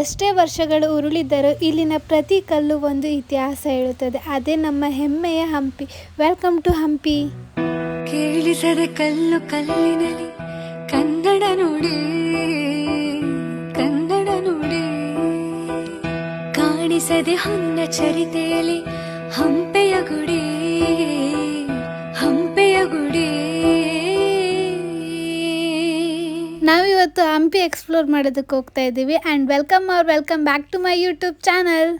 ಎಷ್ಟೇ ವರ್ಷಗಳು ಉರುಳಿದರೂ ಇಲ್ಲಿನ ಪ್ರತಿ ಕಲ್ಲು ಒಂದು ಇತಿಹಾಸ ಹೇಳುತ್ತದೆ. ಅದೇ ನಮ್ಮ ಹೆಮ್ಮೆಯ ಹಂಪಿ. Welcome to Hampi. ಕೇಳಿಸದ ಕಲ್ಲು ಕಲ್ಲಿನಲ್ಲಿ ಕನ್ನಡ ನುಡಿ, ಕನ್ನಡ ನುಡಿ. ಕಾಣಿಸದೆ ಹೊನ್ನ ಚರಿತೆಯಲ್ಲಿ ಹಂಪೆಯ ಗುಡಿ, ಹಂಪೆಯ ಗುಡಿ. ನಾವಿವತ್ತು ಹಂಪಿ ಎಕ್ಸ್ಪ್ಲೋರ್ ಮಾಡೋದಕ್ಕೆ ಹೋಗ್ತಾ ಇದ್ದೀವಿ. And welcome back to my YouTube channel.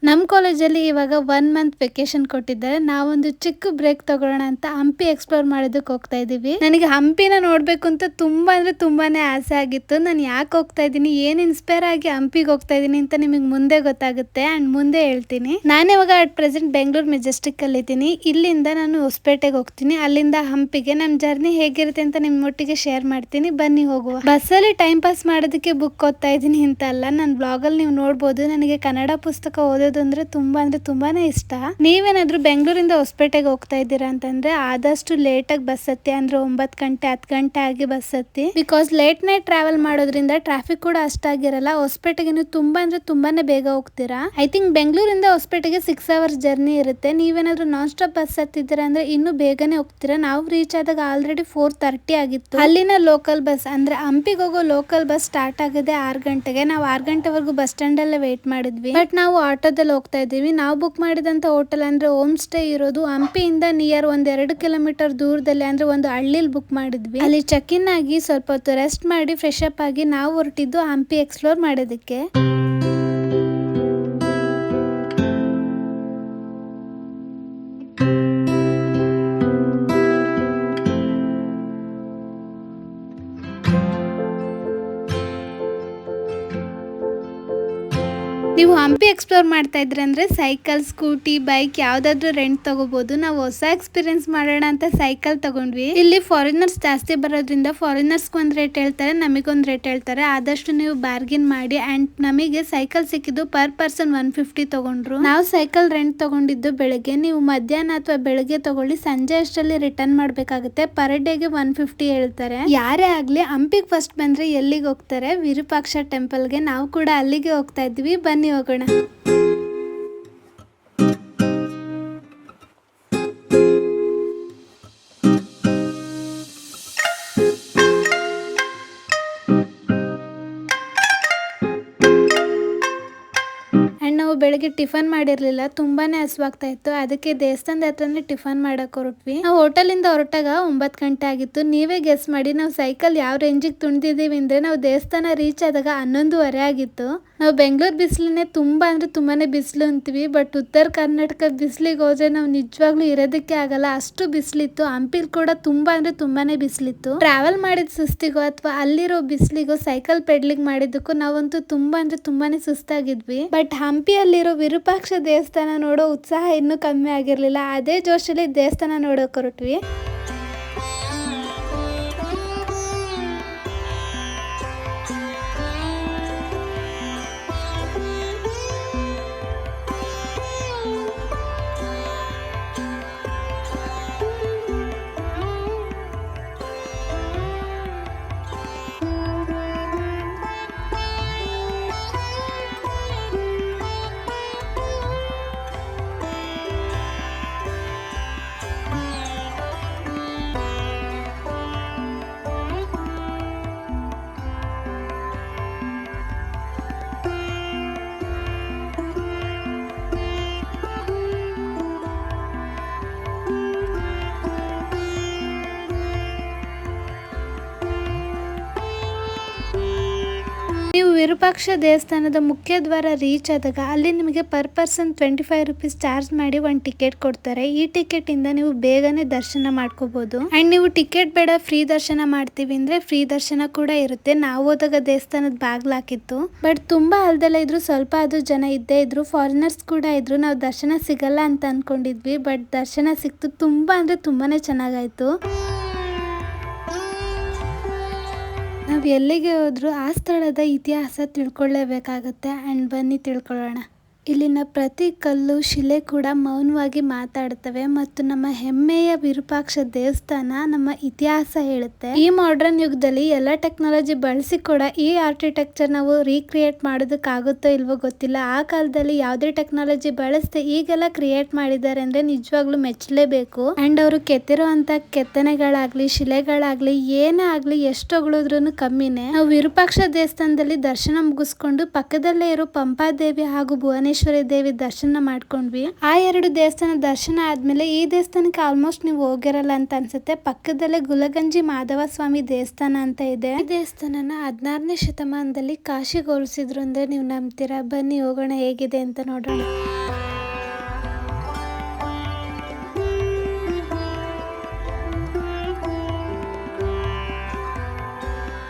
ನಮ್ಮ ಕಾಲೇಜಲ್ಲಿ ಇವಾಗ 1 ಮಂತ್ ವೆಕೇಶನ್ ಕೊಟ್ಟಿದ್ದಾರೆ. ನಾವೊಂದು ಚಿಕ್ಕ ಬ್ರೇಕ್ ತಗೊಳ್ಳೋಣ ಅಂತ ಹಂಪಿ ಎಕ್ಸ್ಪ್ಲೋರ್ ಮಾಡೋದಕ್ಕೆ ಹೋಗ್ತಾ ಇದ್ದೀವಿ. ನನಗೆ ಹಂಪಿನ ನೋಡಬೇಕು ಅಂತ ತುಂಬಾನೇ ಆಸೆ ಆಗಿತ್ತು. ನಾನು ಯಾಕೆ ಹೋಗ್ತಾ ಇದ್ದೀನಿ, ಏನು ಇನ್ಸ್ಪೈರ್ ಆಗಿ ಹಂಪಿಗೆ ಹೋಗ್ತಾ ಇದ್ದೀನಿ ಅಂತ ನಿಮಗೆ ಮುಂದೆ ಗೊತ್ತಾಗುತ್ತೆ ಆ್ಯಂಡ್ ಮುಂದೆ ಹೇಳ್ತೀನಿ. ನಾನು ಇವಾಗ ಅಟ್ ಪ್ರೆಸೆಂಟ್ ಬೆಂಗಳೂರು ಮೆಜೆಸ್ಟಿಕ್ ಅಲ್ಲಿ ಇದ್ದೀನಿ. ಇಲ್ಲಿಂದ ನಾನು ಹೊಸಪೇಟೆಗೆ ಹೋಗ್ತೀನಿ, ಅಲ್ಲಿಂದ ಹಂಪಿಗೆ. ನಮ್ಮ ಜರ್ನಿ ಹೇಗಿರುತ್ತೆ ಅಂತ ನಿಮ್ಮ ಒಟ್ಟಿಗೆ ಶೇರ್ ಮಾಡ್ತೀನಿ, ಬನ್ನಿ ಹೋಗುವ. ಬಸ್ಸಲ್ಲಿ ಟೈಮ್ ಪಾಸ್ ಮಾಡೋದಕ್ಕೆ ಬುಕ್ ಓದ್ತಾ ಇದ್ದೀನಿ ಅಂತ ಅಲ್ಲ, ನನ್ನ ಬ್ಲಾಗಲ್ಲಿ ನೀವು ನೋಡ್ಬೋದು. ನನಗೆ ಕನ್ನಡ ಪುಸ್ತಕ ಓದೋದು ಅಂದ್ರೆ ತುಂಬಾನೇ ಇಷ್ಟ. ನೀವೇನಾದ್ರೂ ಬೆಂಗಳೂರಿಂದ ಹೊಸಪೇಟೆಗೆ ಹೋಗ್ತಾ ಇದ್ದೀರಾ ಅಂತಂದ್ರೆ ಆದಷ್ಟು ಲೇಟ್ ಆಗಿ ಬಸ್ ಹತ್ತಿ, ಅಂದ್ರೆ 9 ಗಂಟೆ 10 ಗಂಟೆ ಆಗಿ ಬಸ್ ಹತ್ತಿ. ಬಿಕಾಸ್ ಲೇಟ್ ನೈಟ್ ಟ್ರಾವೆಲ್ ಮಾಡೋದ್ರಿಂದ ಟ್ರಾಫಿಕ್ ಕೂಡ ಅಷ್ಟಾಗಿರಲ್ಲ. ಹೊಸಪೇಟೆಗೆ ನೀವು ತುಂಬಾನೇ ಬೇಗ ಹೋಗ್ತೀರಾ. ಐ ಥಿಂಕ್ ಬೆಂಗಳೂರಿಂದ ಹೊಸಪೇಟೆಗೆ 6 ಅವರ್ಸ್ ಜರ್ನಿ ಇರುತ್ತೆ. ನೀವೇನಾದ್ರೂ ನಾನ್ ಸ್ಟಾಪ್ ಬಸ್ ಹತ್ತಿದ್ದೀರಾ ಅಂದ್ರೆ ಇನ್ನೂ ಬೇಗನೆ ಹೋಗ್ತೀರಾ. ನಾವು ರೀಚ್ ಆದಾಗ ಆಲ್ರೆಡಿ 4:30 ಆಗಿತ್ತು. ಅಲ್ಲಿನ ಲೋಕಲ್ ಬಸ್ ಅಂದ್ರೆ ಹಂಪಿಗೆ ಹೋಗೋ ಲೋಕಲ್ ಬಸ್ ಸ್ಟಾರ್ಟ್ ಆಗಿದೆ 6 ಗಂಟೆಗೆ. ನಾವು 6 ಗಂಟೆವರೆಗೂ ಬಸ್ ಸ್ಟ್ಯಾಂಡ್ ಅಲ್ಲೇ ವೇಟ್ ಮಾಡಿದ್ವಿ. ಬಟ್ ನಾವು ಆಟೋದಲ್ಲಿ ಹೋಗ್ತಾ ಇದ್ದೀವಿ. ನಾವು ಬುಕ್ ಮಾಡಿದಂತ ಹೋಟೆಲ್ ಅಂದ್ರೆ ಹೋಮ್ ಸ್ಟೇ ಇರೋದು ಹಂಪಿಯಿಂದ ನಿಯರ್ 1-2 ಕಿಲೋಮೀಟರ್ ದೂರದಲ್ಲಿ, ಅಂದ್ರೆ ಒಂದು ಹಳ್ಳಿಲಿ ಬುಕ್ ಮಾಡಿದ್ವಿ. ಅಲ್ಲಿ ಚೆಕ್ ಇನ್ ಆಗಿ ಸ್ವಲ್ಪ ಹೊತ್ತು ರೆಸ್ಟ್ ಮಾಡಿ ಫ್ರೆಶ್ ಅಪ್ ಆಗಿ ನಾವು ಹೊರಟಿದ್ದು ಹಂಪಿ ಎಕ್ಸ್ಪ್ಲೋರ್ ಮಾಡೋದಕ್ಕೆ. ನೀವು ಹಂಪಿ ಎಕ್ಸ್ಪ್ಲೋರ್ ಮಾಡ್ತಾ ಇದ್ರಿ ಅಂದ್ರೆ ಸೈಕಲ್, ಸ್ಕೂಟಿ, ಬೈಕ್ ಯಾವ್ದಾದ್ರು ರೆಂಟ್ ತಗೋಬಹುದು. ನಾವು ಹೊಸ ಎಕ್ಸ್ಪೀರಿಯನ್ಸ್ ಮಾಡೋಣ ಅಂತ ಸೈಕಲ್ ತಗೊಂಡ್ವಿ. ಇಲ್ಲಿ ಫಾರಿನರ್ಸ್ ಜಾಸ್ತಿ ಬರೋದ್ರಿಂದ ಫಾರಿನರ್ಸ್ ಒಂದ್ ರೇಟ್ ಹೇಳ್ತಾರೆ, ನಮಗೊಂದ್ ರೇಟ್ ಹೇಳ್ತಾರೆ. ಆದಷ್ಟು ನೀವು ಬಾರ್ಗಿನ್ ಮಾಡಿ. ಅಂಡ್ ನಮಗೆ ಸೈಕಲ್ ಸಿಕ್ಕಿದ್ದು ಪರ್ ಪರ್ಸನ್ 150 ತಗೊಂಡ್ರು. ನಾವು ಸೈಕಲ್ ರೆಂಟ್ ತಗೊಂಡಿದ್ದು ಬೆಳಗ್ಗೆ. ನೀವು ಮಧ್ಯಾಹ್ನ ಅಥವಾ ಬೆಳಗ್ಗೆ ತಗೊಳ್ಳಿ, ಸಂಜೆ ಅಷ್ಟರಲ್ಲಿ ರಿಟರ್ನ್ ಮಾಡ್ಬೇಕಾಗುತ್ತೆ. ಪರ್ ಡೇಗೆ 150 ಹೇಳ್ತಾರೆ. ಯಾರೇ ಆಗ್ಲಿ ಹಂಪಿಗೆ ಫಸ್ಟ್ ಬಂದ್ರೆ ಎಲ್ಲಿಗೆ ಹೋಗ್ತಾರೆ? ವಿರೂಪಾಕ್ಷ ಟೆಂಪಲ್ಗೆ. ನಾವು ಕೂಡ ಅಲ್ಲಿಗೆ ಹೋಗ್ತಾ ಇದ್ವಿ, ಬನ್ನಿ ಹೋಗೋಣ. ನಾವು ಬೆಳಗ್ಗೆ ಟಿಫನ್ ಮಾಡಿರ್ಲಿಲ್ಲ, ತುಂಬಾನೇ ಹಸುವಾಗ್ತಾ ಇತ್ತು. ಅದಕ್ಕೆ ದೇವಸ್ಥಾನದ ಹತ್ರನೇ ಟಿಫನ್ ಮಾಡಕ್ ಹೊರಟ್ವಿ. ನಾವು ಹೋಟೆಲಿಂದ ಹೊರಟಾಗ 9 ಗಂಟೆ ಆಗಿತ್ತು. ನೀವೇ ಗೆಸ್ ಮಾಡಿ ನಾವು ಸೈಕಲ್ ಯಾವ ರೇಂಜಿಗೆ ತುಳಿದಿದ್ದೀವಿ ಅಂದ್ರೆ ನಾವು ದೇವಸ್ಥಾನ ರೀಚ್ ಆದಾಗ 11:30 ಆಗಿತ್ತು. ನಾವು ಬೆಂಗಳೂರು ಬಿಸಿಲನ್ನೇ ತುಂಬಾನೇ ಬಿಸಿಲು ಅಂತೀವಿ. ಬಟ್ ಉತ್ತರ ಕರ್ನಾಟಕ ಬಿಸಿಲಿಗೆ ಹೋದ್ರೆ ನಾವು ನಿಜವಾಗ್ಲೂ ಇರೋದಕ್ಕೆ ಆಗಲ್ಲ, ಅಷ್ಟು ಬಿಸಿಲಿತ್ತು. ಹಂಪಿಲ್ ಕೂಡ ತುಂಬಾನೇ ಬಿಸಿಲಿತ್ತು. ಟ್ರಾವೆಲ್ ಮಾಡಿದ ಸುಸ್ತಿಗೋ ಅಥವಾ ಅಲ್ಲಿರೋ ಬಿಸಿಲಿಗೋ ಸೈಕಲ್ ಪೆಡ್ಲಿಂಗ್ ಮಾಡಿದ್ದಕ್ಕೂ ನಾವಂತೂ ತುಂಬಾನೇ ಸುಸ್ತಾಗಿದ್ವಿ. ಬಟ್ ಹಂಪಿಯಲ್ಲಿರೋ ವಿರೂಪಾಕ್ಷ ದೇವಸ್ಥಾನ ನೋಡೋ ಉತ್ಸಾಹ ಇನ್ನೂ ಕಮ್ಮಿ ಆಗಿರ್ಲಿಲ್ಲ. ಅದೇ ಜೋಶಲ್ಲಿ ದೇವಸ್ಥಾನ ನೋಡೋಕೆ ಹೊರಟ್ವಿ. ನೀವು ವಿರೂಪಾಕ್ಷ ದೇವಸ್ಥಾನದ ಮುಖ್ಯ ದ್ವಾರ ರೀಚ್ ಆದಾಗ ಅಲ್ಲಿ ನಿಮಗೆ ಪರ್ ಪರ್ಸನ್ 25 ರೂಪೀಸ್ ಚಾರ್ಜ್ ಮಾಡಿ ಒಂದು ಟಿಕೆಟ್ ಕೊಡ್ತಾರೆ. ಈ ಟಿಕೆಟ್ ಇಂದ ನೀವು ಬೇಗನೆ ದರ್ಶನ ಮಾಡ್ಕೋಬಹುದು. ಅಂಡ್ ನೀವು ಟಿಕೆಟ್ ಬೇಡ ಫ್ರೀ ದರ್ಶನ ಮಾಡ್ತೀವಿ ಅಂದ್ರೆ ಫ್ರೀ ದರ್ಶನ ಕೂಡ ಇರುತ್ತೆ. ನಾವು ಹೋದಾಗ ದೇವಸ್ಥಾನದ ಬಾಗ್ಲ ಹಾಕಿತ್ತು. ಬಟ್ ತುಂಬಾ ಅಲ್ದೆಲ್ಲ ಇದ್ರು, ಸ್ವಲ್ಪ ಅದು ಜನ ಇದ್ದೇ ಇದ್ರು. ಫಾರಿನರ್ಸ್ ಕೂಡ ಇದ್ರು. ನಾವು ದರ್ಶನ ಸಿಗಲ್ಲ ಅಂತ ಅನ್ಕೊಂಡಿದ್ವಿ, ಬಟ್ ದರ್ಶನ ಸಿಕ್ತು. ತುಂಬಾನೇ ಚೆನ್ನಾಗಾಯ್ತು. ನಾವು ಎಲ್ಲಿಗೆ ಹೋದ್ರು ಆ ಸ್ಥಳದ ಇತಿಹಾಸ ತಿಳ್ಕೊಳ್ಳೇಬೇಕಾಗತ್ತೆ. ಆ್ಯಂಡ್ ಬನ್ನಿ ತಿಳ್ಕೊಳ್ಳೋಣ. ಇಲ್ಲಿನ ಪ್ರತಿ ಕಲ್ಲು ಶಿಲೆ ಕೂಡ ಮೌನವಾಗಿ ಮಾತಾಡುತ್ತವೆ ಮತ್ತು ನಮ್ಮ ಹೆಮ್ಮೆಯ ವಿರೂಪಾಕ್ಷ ದೇವಸ್ಥಾನ ನಮ್ಮ ಇತಿಹಾಸ ಹೇಳುತ್ತೆ. ಈ ಮಾಡರ್ನ್ ಯುಗದಲ್ಲಿ ಎಲ್ಲ ಟೆಕ್ನಾಲಜಿ ಬಳಸಿ ಕೂಡ ಈ ಆರ್ಕಿಟೆಕ್ಚರ್ ನಾವು ರೀಕ್ರಿಯೇಟ್ ಮಾಡೋದಕ್ಕಾಗುತ್ತೋ ಇಲ್ವೋ ಗೊತ್ತಿಲ್ಲ. ಆ ಕಾಲದಲ್ಲಿ ಯಾವುದೇ ಟೆಕ್ನಾಲಜಿ ಬಳಸದೆ ಈಗೆಲ್ಲ ಕ್ರಿಯೇಟ್ ಮಾಡಿದ್ದಾರೆ ಅಂದ್ರೆ ನಿಜವಾಗ್ಲೂ ಮೆಚ್ಚಲೇಬೇಕು. ಅಂಡ್ ಅವರು ಕೆತ್ತಿರುವಂತ ಕೆತ್ತನೆಗಳಾಗ್ಲಿ ಶಿಲೆಗಳಾಗ್ಲಿ ಏನೇ ಆಗ್ಲಿ ಎಷ್ಟು ಹೊಗಳಿದ್ರೂ ಕಮ್ಮಿನೇ. ನಾವು ವಿರೂಪಾಕ್ಷ ದೇವಸ್ಥಾನದಲ್ಲಿ ದರ್ಶನ ಮುಗಿಸ್ಕೊಂಡು ಪಕ್ಕದಲ್ಲೇ ಇರೋ ಪಂಪಾದೇವಿ ಹಾಗೂ ಭುವನೇಶ್ವರಿ ದೇವಿ ದರ್ಶನ ಮಾಡ್ಕೊಂಡ್ವಿ. ಆ ಎರಡು ದೇವಸ್ಥಾನ ದರ್ಶನ ಆದ್ಮೇಲೆ ಈ ದೇವಸ್ಥಾನಕ್ಕೆ ಆಲ್ಮೋಸ್ಟ್ ನೀವು ಹೋಗಿರಲ್ಲ ಅಂತ ಅನ್ಸುತ್ತೆ. ಪಕ್ಕದಲ್ಲೇ ಗುಲಗಂಜಿ ಮಾಧವ ಸ್ವಾಮಿ ದೇವಸ್ಥಾನ ಅಂತ ಇದೆ. ಈ ದೇವಸ್ಥಾನನ 16ನೇ ಶತಮಾನದಲ್ಲಿ ಕಾಶಿಗೆ ಹೋಲಿಸಿದ್ರು ಅಂದ್ರೆ ನೀವು ನಂಬ್ತೀರಾ? ಬನ್ನಿ ಹೋಗೋಣ, ಹೇಗಿದೆ ಅಂತ ನೋಡೋಣ.